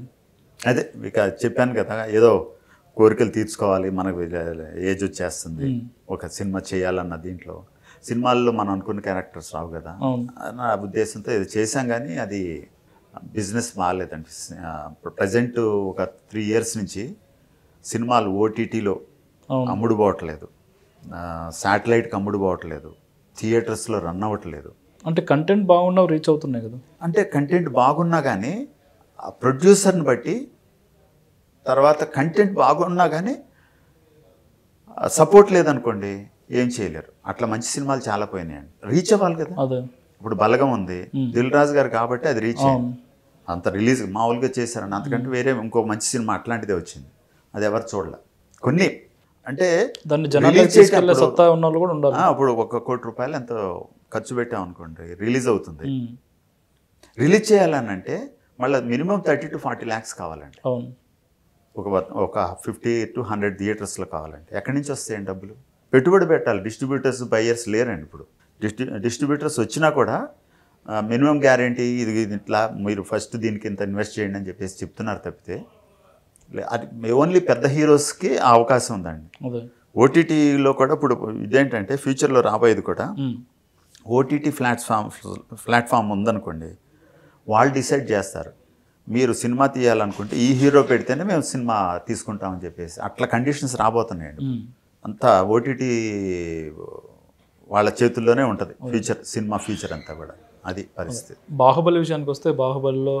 అదే ఇక చెప్పాను కదా, ఏదో కోరికలు తీర్చుకోవాలి, మనకు ఏజ్ వచ్చేస్తుంది, ఒక సినిమా చేయాలన్న దీంట్లో. సినిమాల్లో మనం అనుకున్న క్యారెక్టర్స్ రావు కదా, నా ఉద్దేశంతో ఇది చేశాం. కానీ అది బిజినెస్ బాగాలేదండి. ప్రజెంట్ ఒక 3 years నుంచి సినిమాలు ఓటీటీలో అమ్ముడు పోవట్లేదు, శాటిలైట్కి అమ్ముడు పోవట్లేదు, థియేటర్స్లో రన్ అవ్వట్లేదు. అంటే కంటెంట్ బాగున్నా రీచ్ అవుతున్నాయి కదా. అంటే కంటెంట్ బాగున్నా కానీ ప్రొడ్యూసర్ని బట్టి, తర్వాత కంటెంట్ బాగున్నా కానీ సపోర్ట్ లేదనుకోండి ఏం చేయలేరు. అట్లా మంచి సినిమాలు చాలా పోయినాయండి, రీచ్ అవ్వాలి కదా. ఇప్పుడు బలగం ఉంది, దిల్ రాజు గారు కాబట్టి అది రీచ్ అయింది. అంత రిలీజ్ మామూలుగా చేశారని, అంతకంటే వేరే ఇంకో మంచి సినిమా అట్లాంటిదే వచ్చింది, అది ఎవరు చూడలే. కొన్ని అంటే ఇప్పుడు 1 కోటి రూపాయలు ఎంతో ఖర్చు పెట్టాం అనుకోండి, రిలీజ్ అవుతుంది. రిలీజ్ చేయాలని అంటే మళ్ళీ మినిమం 30 to 40 lakhs కావాలండి. ఒక 50 to 100 థియేటర్స్లో కావాలంటే ఎక్కడి నుంచి వస్తాయండి డబ్బులు? పెట్టుబడి పెట్టాలి. డిస్ట్రిబ్యూటర్స్, బయ్యర్స్ లేరండి ఇప్పుడు. డిస్ట్రిబ్యూటర్స్ వచ్చినా కూడా మినిమం గ్యారంటీ ఇది ఇట్లా మీరు ఫస్ట్ దీనికి ఇంత ఇన్వెస్ట్ చేయండి అని చెప్పేసి చెప్తున్నారు తప్పితే, అది ఓన్లీ పెద్ద హీరోస్కి ఆ అవకాశం ఉందండి. ఓటీటీలో కూడా ఇప్పుడు ఇదేంటంటే ఫ్యూచర్లో రాబోయేది కూడా ఓటీటీ ప్లాట్ఫామ్ ఉందనుకోండి, వాళ్ళు డిసైడ్ చేస్తారు మీరు సినిమా తీయాలనుకుంటే ఈ హీరో పెడితేనే మేము సినిమా తీసుకుంటామని చెప్పేసి, అట్లా కండిషన్స్ రాబోతున్నాయండి. అంతా ఓటీటీ వాళ్ళ చేతుల్లోనే ఉంటుంది ఫ్యూచర్, సినిమా ఫ్యూచర్ అంతా కూడా. అది పరిస్థితి. బాహుబలి విషయానికి వస్తే, బాహుబలిలో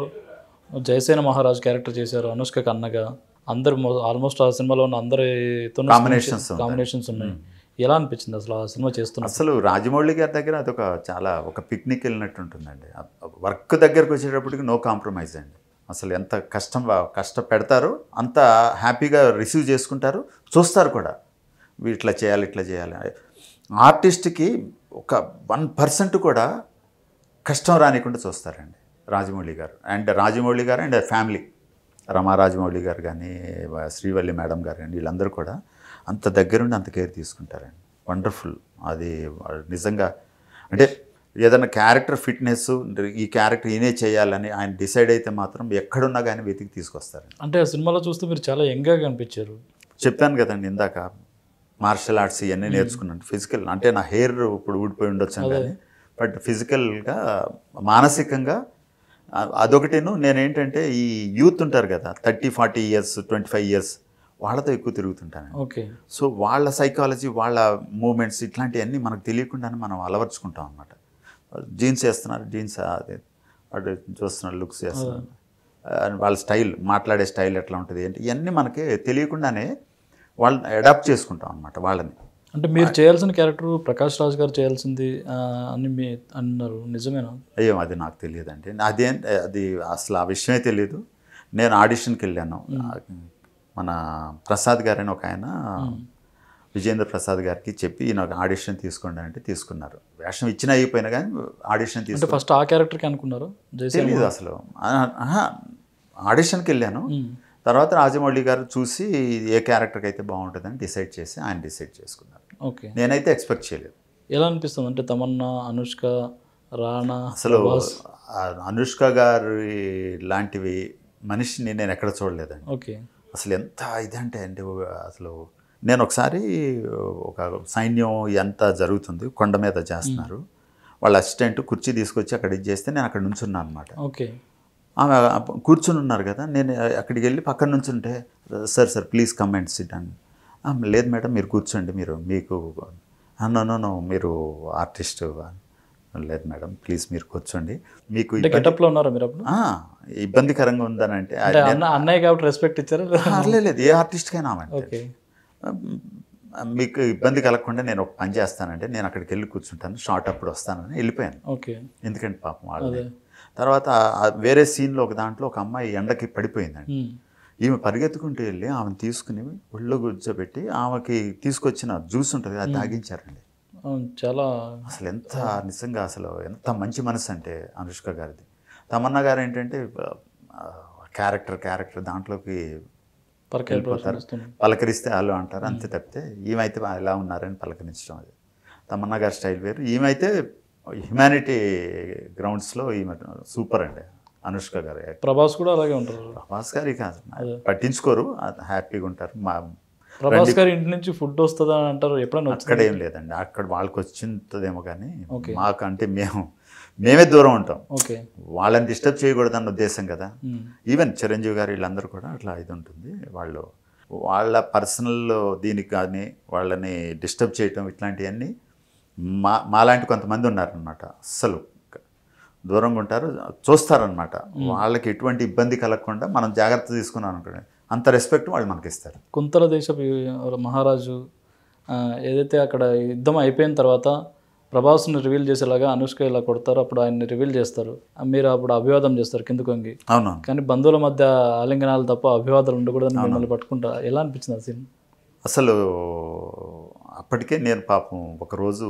జయసేన మహారాజ్ క్యారెక్టర్ చేశారు, అనుష్క కన్నగా. అందరు ఆల్మోస్ట్ ఆ సినిమాలో ఉన్న అందరితో కాంబినేషన్స్ ఉన్నాయి. ఎలా అనిపించింది అసలు ఆ సినిమా చేస్తున్నా? అసలు రాజమౌళి గారి దగ్గర అదొక చాలా ఒక పిక్నిక్ వెళ్ళినట్టు ఉంటుందండి. వర్క్ దగ్గరకు వచ్చేటప్పటికి నో కాంప్రమైజ్ అండి. అసలు ఎంత కష్టపెడతారో అంత హ్యాపీగా రిసీవ్ చేసుకుంటారు, చూస్తారు కూడా. ఇట్లా చేయాలి, ఇట్లా చేయాలి. ఆర్టిస్ట్కి ఒక 1% కూడా కష్టం రానికుండా చూస్తారండి రాజమౌళి గారు. అండ్ రాజమౌళి గారు అండ్ ఫ్యామిలీ, రమా రాజమౌళి గారు కానీ, శ్రీవల్లి మేడం గారు కానీ, వీళ్ళందరూ కూడా అంత దగ్గరుండి అంత కేర్ తీసుకుంటారండి. వండర్ఫుల్. అది నిజంగా అంటే ఏదైనా క్యారెక్టర్ ఫిట్నెస్, ఈ క్యారెక్టర్ ఈయనే చేయాలని ఆయన డిసైడ్ అయితే మాత్రం ఎక్కడున్నా కానీ వెతికి తీసుకొస్తారండి. అంటే ఆ సినిమాలో చూస్తే మీరు చాలా యంగ్గా కనిపించారు. చెప్పాను కదండి ఇందాక, మార్షల్ ఆర్ట్స్ ఇవన్నీ నేర్చుకున్నాను. ఫిజికల్ అంటే నా హెయిర్ ఇప్పుడు ఊడిపోయి ఉండొచ్చు కానీ, బట్ ఫిజికల్గా మానసికంగా అదొకటేను. నేనేంటంటే ఈ యూత్ ఉంటారు కదా, 30-40 ఇయర్స్ 25 ఇయర్స్ వాళ్ళతో ఎక్కువ తిరుగుతుంటాను. ఓకే. సో వాళ్ళ సైకాలజీ, వాళ్ళ మూమెంట్స్ ఇట్లాంటివన్నీ మనకు తెలియకుండానే మనం అలవర్చుకుంటాం అన్నమాట. జీన్స్ వేస్తున్నారు, జీన్స్ అదే వాడు చూస్తున్నారు, లుక్స్ చేస్తున్నారు, వాళ్ళ స్టైల్, మాట్లాడే స్టైల్ ఎట్లా ఉంటుంది ఏంటి, ఇవన్నీ మనకి తెలియకుండానే వాళ్ళని అడాప్ట్ చేసుకుంటాం అన్నమాట వాళ్ళని. అంటే మీరు చేయాల్సిన క్యారెక్టర్ ప్రకాష్ రాజ్ గారు చేయాల్సింది అని మీ అన్నారు, నిజమేనా? అయ్యో అది నాకు తెలియదండి. అది అసలు ఆ విషయమే తెలియదు. నేను ఆడిషన్కి వెళ్ళాను. మన ప్రసాద్ గారు అని ఒక ఆయన, విజేంద్ర ప్రసాద్ గారికి చెప్పి నాకు ఆడిషన్ తీసుకోండి అంటే తీసుకున్నారు. వేషం ఇచ్చిన అయిపోయినా కానీ ఆడిషన్ తీసుకుంటే ఫస్ట్ ఆ క్యారెక్టర్కి అనుకున్నారు? తెలియదు అసలు. ఆడిషన్కి వెళ్ళాను. తర్వాత రాజమౌళి గారు చూసి ఏ క్యారెక్టర్కి అయితే బాగుంటుందని డిసైడ్ చేసి ఆయన డిసైడ్ చేసుకున్నారు. ఓకే. నేనైతే ఎక్స్పెక్ట్ చేయలేదు. ఎలా అనిపిస్తుంది అంటే తమన్నా, అనుష్క, రాణా, అసలు అనుష్క గారి లాంటివి మనిషిని నేను ఎక్కడ చూడలేదండి. ఓకే. అసలు ఎంత ఇదంటే అండి, అసలు నేను ఒకసారి ఒక సైన్యం ఎంత జరుగుతుంది, కొండ మీద చేస్తున్నారు, వాళ్ళ అసిస్టెంట్ కుర్చీ తీసుకొచ్చి అక్కడ ఇది చేస్తే నేను అక్కడ నుంచున్నాను అనమాట. ఓకే. ఆమె కూర్చుని ఉన్నారు కదా, నేను అక్కడికి వెళ్ళి పక్కన నుంచుంటే, sir please come and sit అని. లేదు మేడం మీరు కూర్చోండి, మీకు నో మీరు ఆర్టిస్ట్. లేదు మేడం ప్లీజ్ మీరు కూర్చోండి, మీకు గెటప్లో ఉన్నారా మీరు అప్పుడు? ఇబ్బందికరంగా ఉందని అంటే, అన్నయ్య కాబట్టి రెస్పెక్ట్ ఇచ్చారా? లేదు, ఏ ఆర్టిస్ట్కైనా అంటే మీకు ఇబ్బంది కలగకుండా నేను ఒక పని చేస్తానంటే నేను అక్కడికి వెళ్ళి కూర్చుంటాను, షార్ట్ అప్పుడు వస్తానని వెళ్ళిపోయాను. ఓకే. ఎందుకంటే పాపం వాళ్ళు. తర్వాత వేరే సీన్లో ఒక దాంట్లో ఒక అమ్మాయి ఎండకి పడిపోయిందండి. ఈమె పరిగెత్తుకుంటూ వెళ్ళి ఆమెను తీసుకుని ఒళ్ళో కూర్చోబెట్టి ఆమెకి తీసుకొచ్చిన జ్యూస్ ఉంటుంది అది తాగించారండి. చాలా అసలు ఎంత నిజంగా అసలు ఎంత మంచి మనసు అంటే అనుష్క గారిది. తమన్నా గారు ఏంటంటే క్యారెక్టర్ దాంట్లోకి వెళ్ళిపోతారు, పలకరిస్తే వాళ్ళు అంటారు అంతే తప్పితే, ఈమెయితే ఎలా ఉన్నారని పలకరించడం. అది తమన్నా గారి స్టైల్ వేరు. ఈమెయితే హ్యుమానిటీ గ్రౌండ్స్లో ఈమె సూపర్ అండి అనుష్క గారు. ప్రభాస్ కూడా అలాగే ఉంటారు. ప్రభాస్ గారి కాదు పట్టించుకోరు, హ్యాపీగా ఉంటారు. ప్రభాస్ గారి ఇంటి నుంచి ఫుడ్ వస్తుందా అని అంటారు, ఎప్పుడైనా? అక్కడ ఏం లేదండి, అక్కడ వాళ్ళకి వచ్చిందేమో కానీ మాకు అంటే మేమే దూరం ఉంటాం. ఓకే. వాళ్ళని డిస్టర్బ్ చేయకూడదన్న ఉద్దేశం కదా. ఈవెన్ చిరంజీవి గారు వీళ్ళందరూ కూడా అట్లా ఇది ఉంటుంది. వాళ్ళ పర్సనల్ దీనికి కానీ వాళ్ళని డిస్టర్బ్ చేయటం ఇట్లాంటివన్నీ మాలాంటి కొంతమంది ఉన్నారనమాట, అస్సలు దూరంగా ఉంటారు, చూస్తారనమాట. వాళ్ళకి ఎటువంటి ఇబ్బంది కలగకుండా మనం జాగ్రత్త తీసుకున్నాం అనుకోండి, అంత రెస్పెక్ట్ వాళ్ళు మనకి ఇస్తారు. కుంతల దేశపు మహారాజు ఏదైతే అక్కడ యుద్ధం అయిపోయిన తర్వాత ప్రభాస్ని రివీల్ చేసేలాగా అనుష్క ఇలా కొడతారు, అప్పుడు ఆయన్ని రివీల్ చేస్తారు, మీరు అప్పుడు అభివాదం చేస్తారు కిందకు వంగి. అవును. కానీ బంధువుల మధ్య ఆలింగనాలు తప్ప అభివాదాలు ఉండకూడదని మిమ్మల్ని పట్టుకుంటా. ఎలా అనిపించింది ఆ సీన్? అసలు అప్పటికే నేను పాపం ఒకరోజు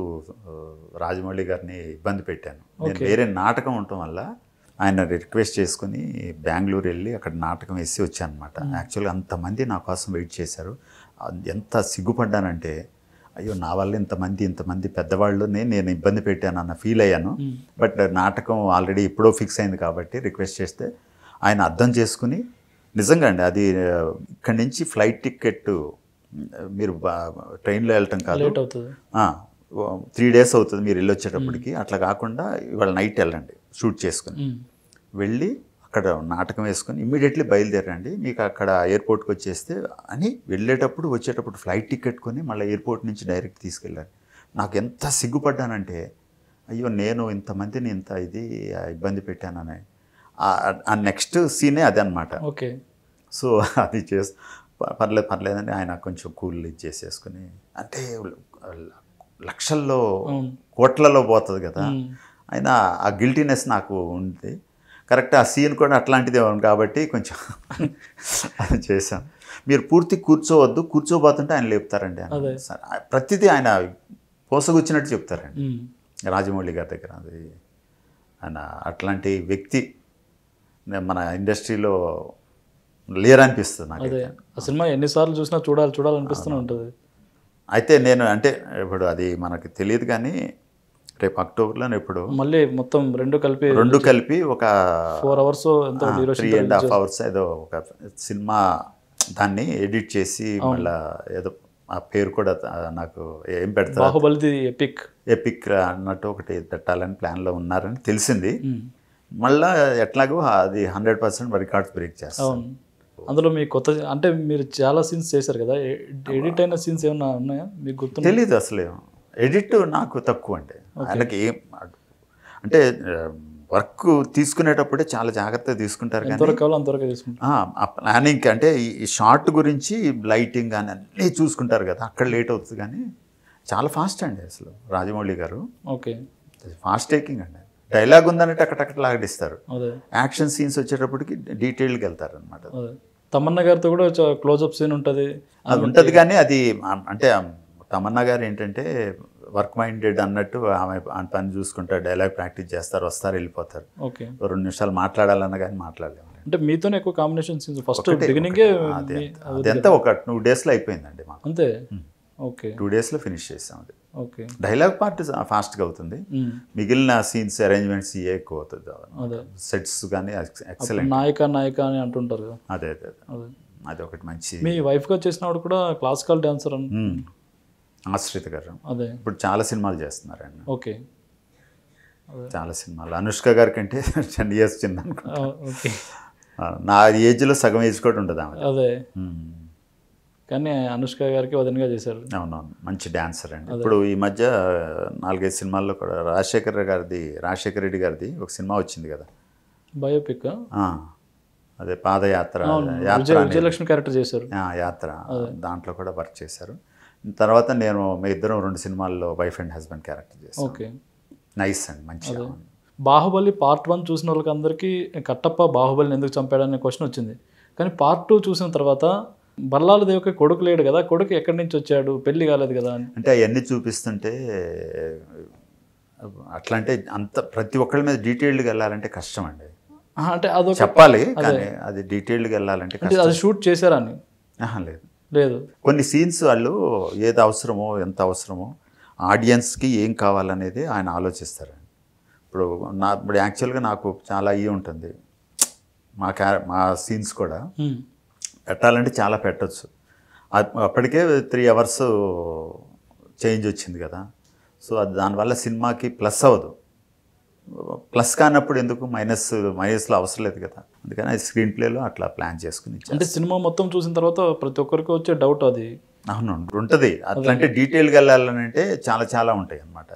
రాజమౌళి గారిని ఇబ్బంది పెట్టాను. నేను వేరే నాటకం ఉండటం వల్ల ఆయన రిక్వెస్ట్ చేసుకుని బెంగళూరు వెళ్ళి అక్కడ నాటకం వేసి వచ్చాను అనమాట. యాక్చువల్గా అంతమంది నా కోసం వెయిట్ చేశారు. ఎంత సిగ్గుపడ్డానంటే, అయ్యో నా వల్ల ఇంతమంది పెద్దవాళ్ళని నేను ఇబ్బంది పెట్టాను అన్న ఫీల్ అయ్యాను. బట్ నాటకం ఆల్రెడీ ఎప్పుడో ఫిక్స్ అయింది కాబట్టి రిక్వెస్ట్ చేస్తే ఆయన అర్థం చేసుకుని, నిజంగా అండి అది ఇక్కడి నుంచి ఫ్లైట్ టికెట్ మీరు ట్రైన్లో వెళ్ళటం కాదు, 3 days అవుతుంది మీరు వెళ్ళొచ్చేటప్పటికి. అట్లా కాకుండా ఇవాళ నైట్ వెళ్ళండి షూట్ చేసుకుని వెళ్ళి అక్కడ నాటకం వేసుకొని ఇమ్మీడియట్లీ బయలుదేరండి, మీకు అక్కడ ఎయిర్పోర్ట్కి వచ్చేస్తే అని వెళ్ళేటప్పుడు వచ్చేటప్పుడు ఫ్లైట్ టికెట్ కొని మళ్ళీ ఎయిర్పోర్ట్ నుంచి డైరెక్ట్ తీసుకెళ్ళాను. నాకు ఎంత సిగ్గుపడ్డానంటే, అయ్యో నేను ఇంతమందిని ఇంత ఇబ్బంది పెట్టానని. ఆ నెక్స్ట్ సీనే అదే అనమాట. ఓకే. సో అది పర్లేదండి ఆయన కొంచెం కూల్ ఇది చేసేసుకుని, అంటే లక్షల్లో అవును. కోట్లలో పోతుంది కదా. అయినా ఆ గిల్టీనెస్ నాకు ఉంది. కరెక్ట్ ఆ సీన్ కూడా అట్లాంటిదే ఉంది కాబట్టి కొంచెం అది చేశాను. మీరు పూర్తి కూర్చోవద్దు, కూర్చోబోతుంటే ఆయన లేపుతారండి ఆయన. ప్రతిదీ ఆయన పోసగుచ్చినట్టు చెప్తారండి రాజమౌళి గారి దగ్గర. అది ఆయన అట్లాంటి వ్యక్తి మన ఇండస్ట్రీలో లేరనిపిస్తుంది నాకు. అదే ఆ సినిమా ఎన్నిసార్లు చూసినా చూడాలనిపిస్తూనే ఉంటుంది. అయితే నేను అంటే ఇప్పుడు అది మనకు తెలియదు కానీ రేపు అక్టోబర్లో ఇప్పుడు మళ్ళీ మొత్తం రెండు కలిపి ఒక 4 hours ఎంతో 3.5 hours ఏదో ఒక సినిమా దాన్ని ఎడిట్ చేసి మళ్ళీ ఏదో ఆ పేరు కూడా నాకు ఏం పెడతారు, బాహుబలిది ఎపిక్ అన్నట్టు ఒకటి పెట్టాలని ప్లాన్లో ఉన్నారని తెలిసింది. మళ్ళీ ఎట్లాగో అది 100% రికార్డ్స్ బ్రేక్ చేస్తాను. అందులో మీ కొత్త అంటే మీరు చాలా సీన్స్ చేశారు కదా, ఎడిట్ అయిన సీన్స్ ఏమన్నా ఉన్నాయా మీకు గుర్తు? తెలీదు అసలు. ఎడిట్ నాకు తక్కువ అండి. ఆయనకి ఏం అంటే వర్క్ తీసుకునేటప్పుడే చాలా జాగ్రత్తగా తీసుకుంటారు కానీ అంతవరకు తీసుకుంటారు. ప్లానింగ్ అంటే ఈ షార్ట్ గురించి లైటింగ్ కానీ అన్నీ చూసుకుంటారు కదా, అక్కడ లేట్ అవుతుంది. కానీ చాలా ఫాస్ట్ అండి అసలు రాజమౌళి గారు. ఓకే, ఫాస్ట్ టేకింగ్ అండి. డైలాగ్ ఉందనంటే అక్కడక్కడ లాగడిస్తారు. అదే యాక్షన్ సీన్స్ వచ్చేటప్పటికి డీటెయిల్గా వెళ్తారు అనమాట. తమన్నా గారితో కూడా క్లోజ్అప్ సీన్ ఉంటుంది. అది ఉంటుంది కానీ అది అంటే తమన్నా గారు ఏంటంటే వర్క్ మైండెడ్ అన్నట్టు ఆమె పని చూసుకుంటారు, డైలాగ్ ప్రాక్టీస్ చేస్తారు, వస్తారు, వెళ్ళిపోతారు. ఓకే, 2 నిమిషాలు మాట్లాడాలన్నా కానీ మాట్లాడలేము. అంటే మీతోనే ఎక్కువ కాంబినేషన్ సీన్స్ ఫస్ట్ బిగినింగే అదంతా ఒక 2 daysలో అయిపోయిందండి మాకు. అంతే. ఓకే, 2 daysలో ఫినిష్ చేసాం. అది ఓకే, డైలాగ్ పార్ట్ ఫాస్ట్గా అవుతుంది, మిగిలిన సీన్స్ అరేంజ్మెంట్స్ ఎక్కువ అవుతుంది. సెట్స్ కానీ ఎక్సలెంట్. నాయక అని అంటుంటారు కదా. అదే అది ఒకటి మంచి. మీ వైఫ్గా చేసినప్పుడు కూడా క్లాసికల్ డాన్సర్ ఆశ్రిత గారు అదే ఇప్పుడు చాలా సినిమాలు చేస్తున్నారు ఆయన. ఓకే, చాలా సినిమాలు. అనుష్క గారి కంటే 10 years చిన్న అనుకుంటా. ఓకే, నా ఏజ్లో సగం ఏజ్ కూడా ఉండదు ఆమె. అదే కానీ అనుష్క గారికి వదినగా చేశారు. అవునవును, మంచి డాన్సర్ అండి. ఇప్పుడు ఈ మధ్య 4-5 సినిమాల్లో కూడా రాజశేఖర్ రెడ్డి గారిది ఒక సినిమా వచ్చింది కదా, బయోపిక్. అదే పాదయాత్ర, విజయలక్ష్మి క్యారెక్టర్ చేశారు. యాత్ర, దాంట్లో కూడా వర్క్ చేశారు. తర్వాత నేను మీ ఇద్దరం 2 సినిమాల్లో వైఫ్ అండ్ హస్బెండ్ క్యారెక్టర్ చేశాను. ఓకే, నైస్ అండి, మంచిగా. బాహుబలి Part 1 చూసిన వాళ్ళకి అందరికీ కట్టప్ప బాహుబలిని ఎందుకు చంపాడనే క్వశ్చన్ వచ్చింది. కానీ Part 2 చూసిన తర్వాత బల్లాల దేవుకి కొడుకు లేడు కదా, కొడుకు ఎక్కడి నుంచి వచ్చాడు, పెళ్లి కాలేదు కదా అంటే అవన్నీ చూపిస్తుంటే అట్లా అంటే అంత ప్రతి ఒక్కరి మీద డీటెయిల్డ్గా వెళ్ళాలంటే కష్టం అండి. అంటే అది చెప్పాలి కానీ అది డీటెయిల్డ్గా వెళ్ళాలంటే అది షూట్ చేశారని లేదు. కొన్ని సీన్స్ వాళ్ళు ఏది అవసరమో ఎంత అవసరమో ఆడియన్స్కి ఏం కావాలనేది ఆయన ఆలోచిస్తారు. ఇప్పుడు యాక్చువల్గా నాకు చాలా ఉంటుంది, మా సీన్స్ కూడా పెట్టాలంటే చాలా పెట్టచ్చు. అప్పటికే 3 hours చేంజ్ వచ్చింది కదా, సో అది దానివల్ల సినిమాకి ప్లస్ అవ్వదు. ప్లస్ కానప్పుడు ఎందుకు మైనస్లో అవసరం లేదు కదా, అందుకని అది స్క్రీన్ ప్లేలో అట్లా ప్లాన్ చేసుకుని. అంటే సినిమా మొత్తం చూసిన తర్వాత ప్రతి ఒక్కరికి వచ్చే డౌట్ అది. అవును ఉంటుంది. అట్లా అంటే డీటెయిల్గా వెళ్ళాలని అంటే చాలా ఉంటాయి అన్నమాట,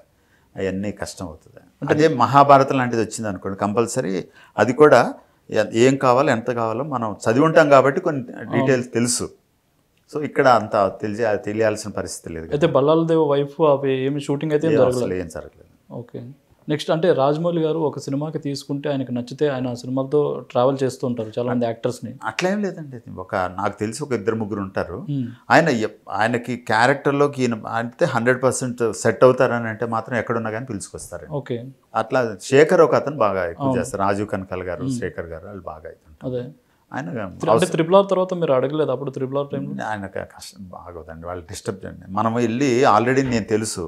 అవన్నీ కష్టం అవుతుంది. అదే మహాభారతం లాంటిది వచ్చింది అనుకోండి, కంపల్సరీ అది కూడా ఏం కావాలో ఎంత కావాలో మనం చదివి ఉంటాం కాబట్టి కొన్ని డీటెయిల్స్ తెలుసు. సో ఇక్కడ అంత తెలియాల్సిన పరిస్థితి లేదు. అయితే బల్లాల దేవ్ వైఫ్ అవి ఏమి షూటింగ్ అయితే ఏం జరగలేదు. ఓకే, నెక్స్ట్ అంటే రాజమౌళి గారు ఒక సినిమాకి తీసుకుంటే ఆయనకు నచ్చితే ఆయన ఆ సినిమాలతో ట్రావెల్ చేస్తూ ఉంటారు చాలా మంది యాక్టర్స్ని. అట్లా ఏం లేదండి. నాకు తెలిసి ఒక 2-3 ఉంటారు. ఆయనకి క్యారెక్టర్లోకి ఈయన అంటే 100% సెట్ అవుతారని అంటే మాత్రం ఎక్కడున్నా కానీ పిలుచుకొస్తారు. ఓకే, అట్లా శేఖర్ ఒక అతను బాగా ఎక్కువ చేస్తారు, రాజీవ్ కనకాల గారు, శేఖర్ గారు, వాళ్ళు బాగా అవుతుంటారు. అదే ఆయన అంటే RRR తర్వాత మీరు అడగలేదు అప్పుడు RRR టైంలో? ఆయనకు కష్టం బాగోదండి, వాళ్ళు డిస్టర్బ్ చేయండి. మనం వెళ్ళి ఆల్రెడీ నేను తెలుసు,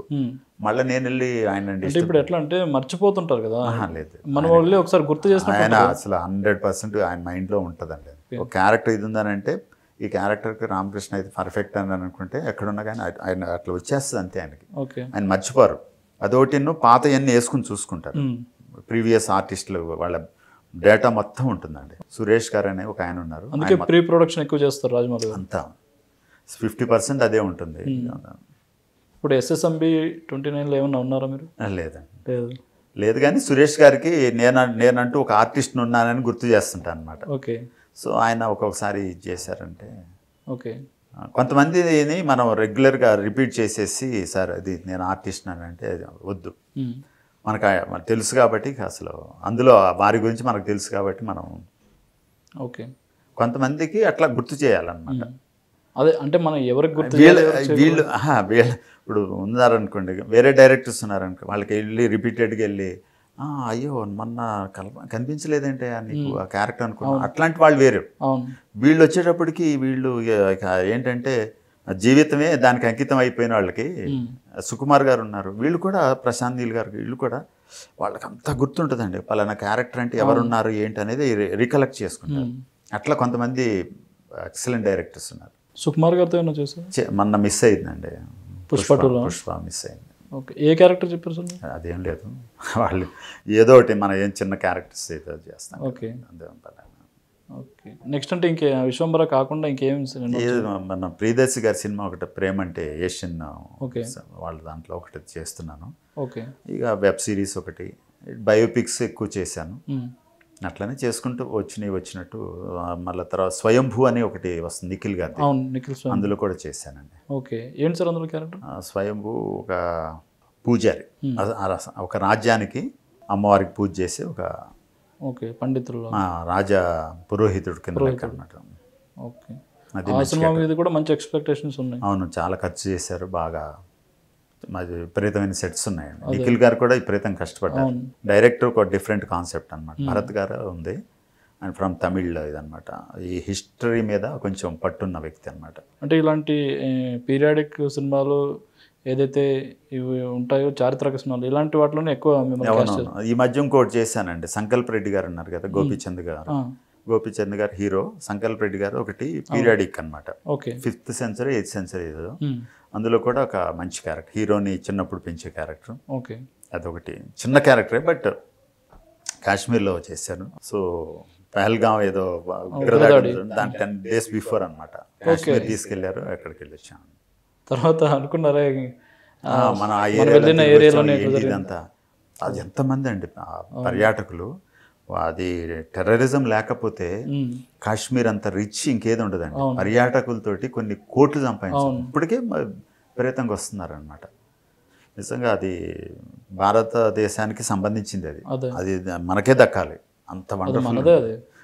మళ్ళీ నేను వెళ్ళి ఆయన ఇప్పుడు ఎట్లా అంటే మర్చిపోతుంటారు కదా. లేదు, మనం వెళ్ళి ఒకసారి గుర్తు చేసిన ఆయన అసలు 100% ఆయన మైండ్లో ఉంటుందండి. ఒక క్యారెక్టర్ ఇది ఉందనంటే ఈ క్యారెక్టర్కి రామకృష్ణ అయితే పర్ఫెక్ట్ అని అనుకుంటే ఎక్కడున్నా కానీ ఆయన అట్లా వచ్చేస్తుంది అంతే ఆయనకి. ఆయన మర్చిపోరు. అదొకటి పాతయన్నీ వేసుకుని చూసుకుంటారు. ప్రీవియస్ ఆర్టిస్టులు వాళ్ళ డేటా మొత్తం ఉంటుందండి. సురేష్ గారు అనే ఒక ఆయన ఉన్నారు, అందుకే ప్రీ ప్రొడక్షన్ ఎక్కువ చేస్తారు రాజమౌళి అంతా 50% అదే ఉంటుంది. ఇప్పుడు SSMB 29లో ఏమన్నా ఉన్నారా మీరు? లేదండి, లేదు. కానీ సురేష్ గారికి నేనంటూ ఒక ఆర్టిస్ట్ని ఉన్నానని గుర్తు చేస్తుంటాను అనమాట. ఓకే, సో ఆయన ఒక్కొక్కసారి చేశారంటే ఓకే కొంతమందిని మనం రెగ్యులర్గా రిపీట్ చేసేసి సార్ అది నేను ఆర్టిస్ట్ అని అంటే వద్దు. మనకు తెలుసు కాబట్టి అసలు అందులో వారి గురించి మనకు తెలుసు కాబట్టి మనం ఓకే కొంతమందికి అట్లా గుర్తు చేయాలన్నమాట. అదే అంటే మనం ఎవరికి గుర్తు వీళ్ళు ఇప్పుడు ఉన్నారనుకోండి, వేరే డైరెక్టర్స్ ఉన్నారనుకో, వాళ్ళకి వెళ్ళి రిపీటెడ్గా వెళ్ళి అయ్యో మొన్న కనిపించలేదంటే నీకు ఆ క్యారెక్టర్ అనుకున్నా, అట్లాంటి వాళ్ళు వేరు. వీళ్ళు వచ్చేటప్పటికి వీళ్ళు ఏంటంటే జీవితమే దానికి అంకితం అయిపోయిన వాళ్ళకి, సుకుమార్ గారు ఉన్నారు, వీళ్ళు కూడా ప్రశాంత్ నీల్ గారు, వీళ్ళు కూడా వాళ్ళకి అంతా గుర్తుంటుందండి. పలానా క్యారెక్టర్ అంటే ఎవరున్నారు ఏంటి అనేది రికలెక్ట్ చేసుకుంటారు. అట్లా కొంతమంది ఎక్సలెంట్ డైరెక్టర్స్ ఉన్నారు. సుకుమార్ గారితో ఏమైనా చూసారు? మొన్న మిస్ అయిందండి, పుష్ప మిస్ అయింది. ఓకే, ఏ క్యారెక్టర్ చెప్పారు సార్? అదేం లేదు, వాళ్ళు ఏదో ఒకటి మనం ఏం చిన్న క్యారెక్టర్స్ అయితే చేస్తాం. Okay okay. నెక్స్ట్ అంటే ఇంకే విశ్వంబర కాకుండా ఇంకేం? మన ప్రియదర్శి గారి సినిమా ఒకటి ప్రేమ అంటే ఏషియన్, వాళ్ళ దాంట్లో ఒకటి చేస్తున్నాను. ఓకే. ఇక వెబ్ సిరీస్ ఒకటి, బయోపిక్స్ ఎక్కువ చేశాను. అట్లనే చేసుకుంటూ వచ్చినట్టు మళ్ళీ తర్వాత స్వయంభూ అని ఒకటి వస్తుంది నిఖిల్ గారి, అందులో కూడా చేశానండి. ఓకే, ఏంటి సార్ అందులో క్యారెక్టర్? స్వయంభూ ఒక పూజారి, ఒక రాజ్యానికి అమ్మవారికి పూజ చేసి ఒక ఓకే పండితులు, రాజా పురోహితుడు కింద అన్నమాట. ఓకే, ఆ సినిమా మీద కూడా మంచి ఎక్స్పెక్టేషన్స్ ఉన్నాయి. అవును, చాలా ఖర్చు చేశారు, బాగా విపరీతమైన సెట్స్ ఉన్నాయండి. నిఖిల్ గారు కూడా విపరీతంగా కష్టపడ్డారు. డైరెక్టర్ ఒక డిఫరెంట్ కాన్సెప్ట్ అనమాట. భరత్ గారు ఉంది, అండ్ ఫ్రమ్ తమిళ్లో ఇదనమాట. ఈ హిస్టరీ మీద కొంచెం పట్టున్న వ్యక్తి అనమాట. అంటే ఇలాంటి పీరియాడిక్ సినిమాలు ఏదైతే ఇవి ఉంటాయో, చారిత్రక సినిమాలు, ఇలాంటి వాటిలోనే ఎక్కువ. ఈ మధ్య ఇంకోటి చేశానండి, సంకల్ప్ రెడ్డి గారు ఉన్నారు కదా, గోపీచంద్ గారు హీరో, సంకల్ప్ రెడ్డి గారు ఒకటి పీరియాడిక్ అనమాట. 5th సెంచరీ 8th సెంచరీ ఏదో, అందులో కూడా ఒక మంచి క్యారెక్టర్, హీరోని చిన్నప్పుడు పెంచే క్యారెక్టర్. ఓకే, అదొకటి చిన్న క్యారెక్టరే, బట్ కాశ్మీర్లో చేశాను. సో పహల్గాం ఏదో దాని 10 days బిఫోర్ అనమాట, కాశ్మీర్ తీసుకెళ్లారు, అక్కడికి వెళ్ళి వచ్చాను. తర్వాత అనుకున్నారా మన ఇదంతా అది ఎంతమంది అండి పర్యాటకులు, అది టెర్రరిజం లేకపోతే కాశ్మీర్ అంత రిచ్ ఇంకేది ఉండదండి. పర్యాటకులతోటి కొన్ని కోట్లు సంపాదించారు, ఇప్పటికే విపరీతంగా వస్తున్నారనమాట. నిజంగా అది భారతదేశానికి సంబంధించింది, అది మనకే దక్కాలి, అంత వండర్ఫుల్.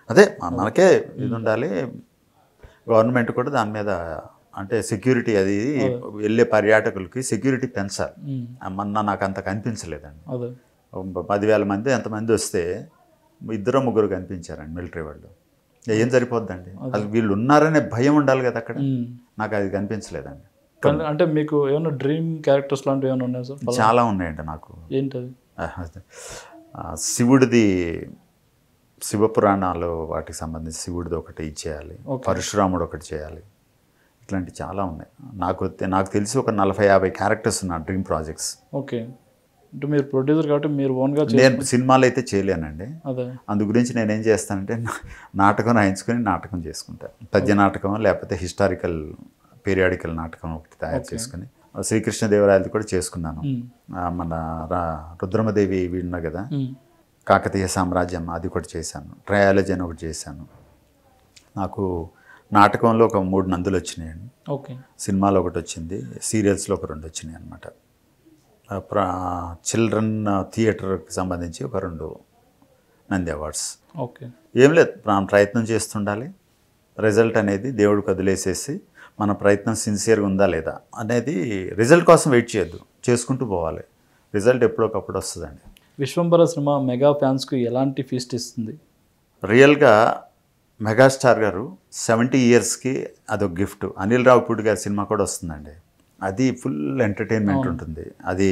అదే మనకే ఇది ఉండాలి. గవర్నమెంట్ కూడా దాని మీద అంటే సెక్యూరిటీ, అది వెళ్ళే పర్యాటకులకి సెక్యూరిటీ పెంచాలి. మొన్న నాకు అంత కనిపించలేదండి, 10,000 మంది ఎంతమంది వస్తే 2-3 కనిపించారండి మిలిటరీ వాళ్ళు. ఏం సరిపోద్దండి, అది వీళ్ళు ఉన్నారనే భయం ఉండాలి కదా అక్కడ, నాకు అది కనిపించలేదండి. అంటే మీకు ఏమైనా డ్రీమ్ క్యారెక్టర్స్ లాంటివి ఏమైనా ఉన్నాయా సార్? చాలా ఉన్నాయండి నాకు. ఏంటది? శివుడిది, శివపురాణాలు వాటికి సంబంధించి శివుడిది ఒకటి ఇచ్చేయాలి, పరశురాముడు ఒకటి చేయాలి, ఇట్లాంటి చాలా ఉన్నాయి. నాకు తెలిసి ఒక 40-50 క్యారెక్టర్స్ ఉన్నాయి డ్రీమ్ ప్రాజెక్ట్స్. ఓకే, అంటే మీరు ప్రొడ్యూసర్ కాబట్టి మీరు ఓన్గా. నేను సినిమాలు అయితే చేయలేనండి, అందు గురించి నేనేం చేస్తానంటే నాటకం రాయించుకొని నాటకం చేసుకుంటాను. పద్య నాటకం లేకపోతే హిస్టారికల్ పీరియాడికల్ నాటకం ఒకటి తయారు చేసుకుని, శ్రీకృష్ణదేవరాయలది కూడా చేసుకున్నాను. మన రుద్రమదేవి విన్నా కదా, కాకతీయ సామ్రాజ్యం, అది ఒకటి చేశాను. ట్రయాలజీ అని ఒకటి చేశాను. నాకు నాటకంలో ఒక 3 నందులు వచ్చినాయండి. ఓకే, సినిమాలో ఒకటి వచ్చింది, సీరియల్స్లో ఒక 2 వచ్చినాయి అనమాట. చిల్డ్రన్ థియేటర్కి సంబంధించి ఒక 2 నంది అవార్డ్స్. ఓకే, ఏం లేదు, మనం ప్రయత్నం చేస్తుండాలి. రిజల్ట్ అనేది దేవుడికి వదిలేసేసి మన ప్రయత్నం సిన్సియర్గా ఉందా లేదా అనేది, రిజల్ట్ కోసం వెయిట్ చేయొద్దు, చేసుకుంటూ పోవాలి. రిజల్ట్ ఎప్పుడోకప్పుడు వస్తుందండి. విశ్వంబర సినిమా మెగా ఫ్యాన్స్కి ఎలాంటి ఫీస్ట్ ఇస్తుంది? రియల్గా మెగాస్టార్ గారు 70 yearsకి అదొక గిఫ్ట్. అనిల్ రావిపూడి గారి సినిమా కూడా వస్తుందండి, అది ఫుల్ ఎంటర్టైన్మెంట్ ఉంటుంది. అది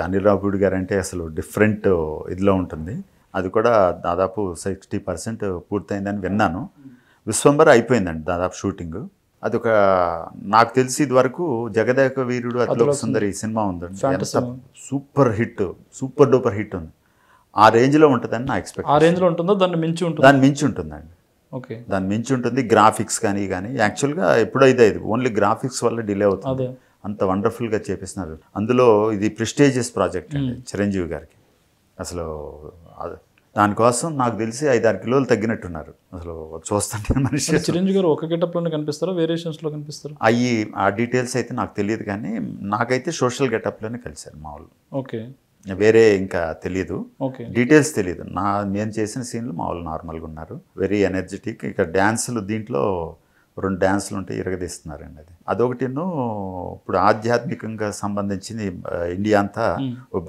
అనిల్ రావిపూడి గారు అంటే అసలు డిఫరెంట్ ఇదిలో ఉంటుంది. అది కూడా దాదాపు 60% పూర్తయిందని విన్నాను. విశ్వంబర అయిపోయిందండి దాదాపు షూటింగ్. అది ఒక, నాకు తెలిసి ఇది వరకు జగదేక వీరుడు అతిలోక సుందరి సినిమా ఉందండి, super hit, super duper hit ఉంది. ఆ రేంజ్లో ఉంటుందని నా ఎక్స్పెక్ట్. ఆ రేంజ్లో ఉంటుందో దాన్ని మించి ఉంటుంది? దాన్ని మించి ఉంటుందండి. ఓకే, దాన్ని మించి ఉంటుంది. గ్రాఫిక్స్ కానీ యాక్చువల్గా ఎప్పుడైతే ఇది ఓన్లీ గ్రాఫిక్స్ వల్ల డిలే అవుతుంది, అంత వండర్ఫుల్గా చేపిస్తున్నారు. అందులో ఇది ప్రెస్టీజియస్ ప్రాజెక్ట్ అండి చిరంజీవి గారికి. అసలు దానికోసం నాకు తెలిసి 5-6 కిలోలు తగ్గినట్టున్నారు అసలు చూస్తుంటే మనిషి. అంటే చిరంజీవి గారు ఒక గెటప్లోనే కనిపిస్తారా, వేరియేషన్స్లో కనిపిస్తారా? ఆ డీటెయిల్స్ అయితే నాకు తెలియదు, కానీ నాకైతే సోషల్ గెటప్లోనే కలిశారు మా వాళ్ళు. ఓకే వేరే ఇంకా తెలియదు, ఓకే డీటెయిల్స్ తెలియదు. నేను చేసిన సీన్లు మా వాళ్ళు నార్మల్గా ఉన్నారు, వెరీ ఎనర్జెటిక్. ఇక డ్యాన్సులు దీంట్లో 2 డ్యాన్సులు ఉంటాయి, ఇరగదీస్తున్నారండి. అదొకటిను. ఇప్పుడు ఆధ్యాత్మికంగా సంబంధించింది ఇండియా అంతా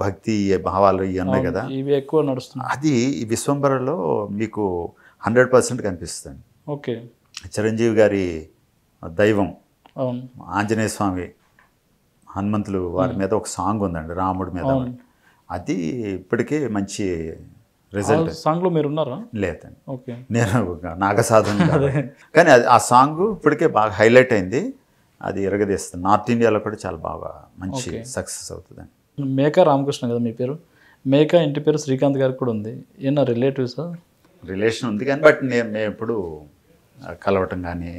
భక్తి భావాలు ఇవి ఉన్నాయి కదా, ఇవి ఎక్కువ నడుస్తుంది. అది ఈ విశ్వంబరలో మీకు 100% కనిపిస్తుంది. ఓకే చిరంజీవి గారి దైవం అవును ఆంజనేయ స్వామి, హనుమంతులు వారి మీద ఒక సాంగ్ ఉందండి, రాముడి మీద. అది ఇప్పటికే మంచి రిజల్ట్. సాంగ్లో మీరు ఉన్నారా? లేదండి, ఓకే నేను నాగసాధన కాదు. కానీ ఆ సాంగ్ ఇప్పటికే బాగా హైలైట్ అయింది, అది ఇరగదీస్తుంది. నార్త్ ఇండియాలో కూడా చాలా బాగా మంచి సక్సెస్ అవుతుందండి. మేకా రామకృష్ణ కదా మీ పేరు? మేకా ఇంటి పేరు శ్రీకాంత్ గారికి కూడా ఉంది, ఏమన్నా రిలేటివ్సా? రిలేషన్ ఉంది కానీ బట్ మేము ఎప్పుడు కలవటం కానీ,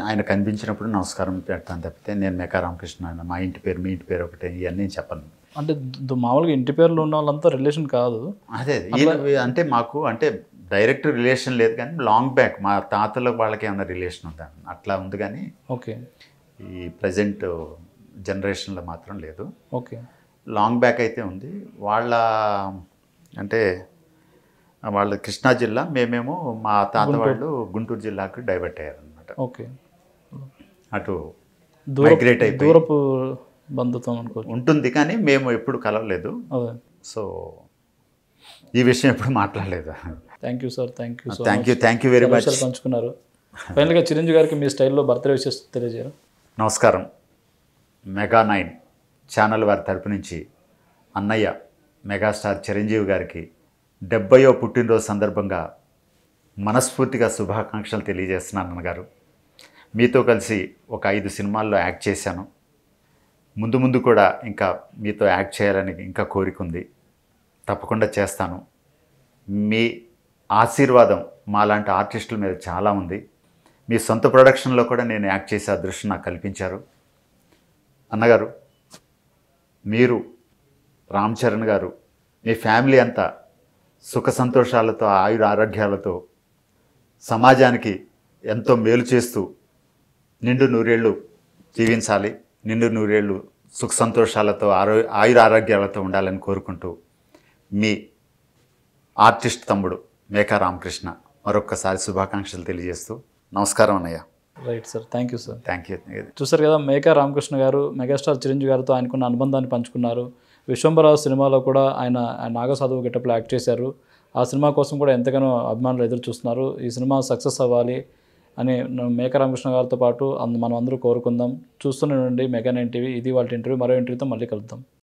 ఆయన కనిపించినప్పుడు నమస్కారం పెడతాను తప్పితే నేను మేకా రామకృష్ణ, మా ఇంటి పేరు మీ ఇంటి పేరు ఒకటే ఇవన్నీ చెప్పను. అంటే మామూలుగా ఇంటి పేర్లు ఉన్న వాళ్ళంతా రిలేషన్ కాదు. అదే అంటే మాకు అంటే డైరెక్ట్ రిలేషన్ లేదు, కానీ లాంగ్ బ్యాక్ మా తాతల వాళ్ళకి ఏమైనా రిలేషన్ ఉందా అట్లా ఉంది, కానీ ఓకే ఈ ప్రజెంట్ జనరేషన్లో మాత్రం లేదు. ఓకే లాంగ్ బ్యాక్ అయితే ఉంది. అంటే వాళ్ళ కృష్ణా జిల్లా, మేమేమో మా తాత వాళ్ళు గుంటూరు జిల్లాకు డైవర్ట్ అయ్యారనమాట. ఓకే అటు మైగ్రేట్ అయిపోయి దూరపు బంధుత్వం అనుకోవచ్చు ఉంటుంది, కానీ మేము ఎప్పుడు కలవలేదు. అదే సో ఈ విషయం ఎప్పుడు మాట్లాడలేదు. Thank you sir, thank you so thank you very much. పంచుకున్నారు. ఫైనల్గా చిరంజీవి గారికి మీ స్టైల్లో బర్త్డే విషెస్ తెలియజేయరు? నమస్కారం. మెగా9 ఛానల్ వారి తరపు నుంచి అన్నయ్య మెగాస్టార్ చిరంజీవి గారికి 70వ పుట్టినరోజు సందర్భంగా మనస్ఫూర్తిగా శుభాకాంక్షలు తెలియజేస్తున్నాను. అన్నగారు, మీతో కలిసి ఒక 5 సినిమాల్లో యాక్ట్ చేశాను. ముందు ముందు కూడా ఇంకా మీతో యాక్ట్ చేయాలని ఇంకా కోరిక ఉంది, తప్పకుండా చేస్తాను. మీ ఆశీర్వాదం మాలాంటి ఆర్టిస్టుల మీద చాలా ఉంది. మీ సొంత ప్రొడక్షన్లో కూడా నేను యాక్ట్ చేసే అదృష్టం నాకు కల్పించారు. అన్నగారు, మీరు, రామ్ చరణ్ గారు, మీ ఫ్యామిలీ అంతా సుఖ సంతోషాలతో ఆయుర ఆరోగ్యాలతో సమాజానికి ఎంతో మేలు చేస్తూ నిండు నూరేళ్ళు జీవించాలి, నిండు నూరేళ్ళు సుఖ సంతోషాలతో ఆయుర ఆరోగ్యాలతో ఉండాలని కోరుకుంటూ మీ ఆర్టిస్ట్ తమ్ముడు మేకా రామకృష్ణ మరొక్కసారి శుభాకాంక్షలు తెలియజేస్తూ నమస్కారం అన్నయ్య. Right sir, thank you sir. Thank you. చూసారు కదా, మేకా రామకృష్ణ గారు మెగాస్టార్ చిరంజీవి గారితో ఆయనకున్న అనుబంధాన్ని పంచుకున్నారు. విశ్వంబరావు సినిమాలో కూడా ఆయన నాగసాధువు గెటప్లో యాక్ట్ చేశారు. ఆ సినిమా కోసం కూడా ఎంతగానో అభిమానులు ఎదురు చూస్తున్నారు. ఈ సినిమా సక్సెస్ అవ్వాలి అని మేకా రామకృష్ణ గారితో పాటు మనం అందరూ కోరుకుందాం. చూస్తూనే ఉండండి మెగా9 టీవీ. ఇది వాళ్ళ ఇంటర్వ్యూ. మరో ఇంటర్వ్యూతో మళ్ళీ కలుద్దాం.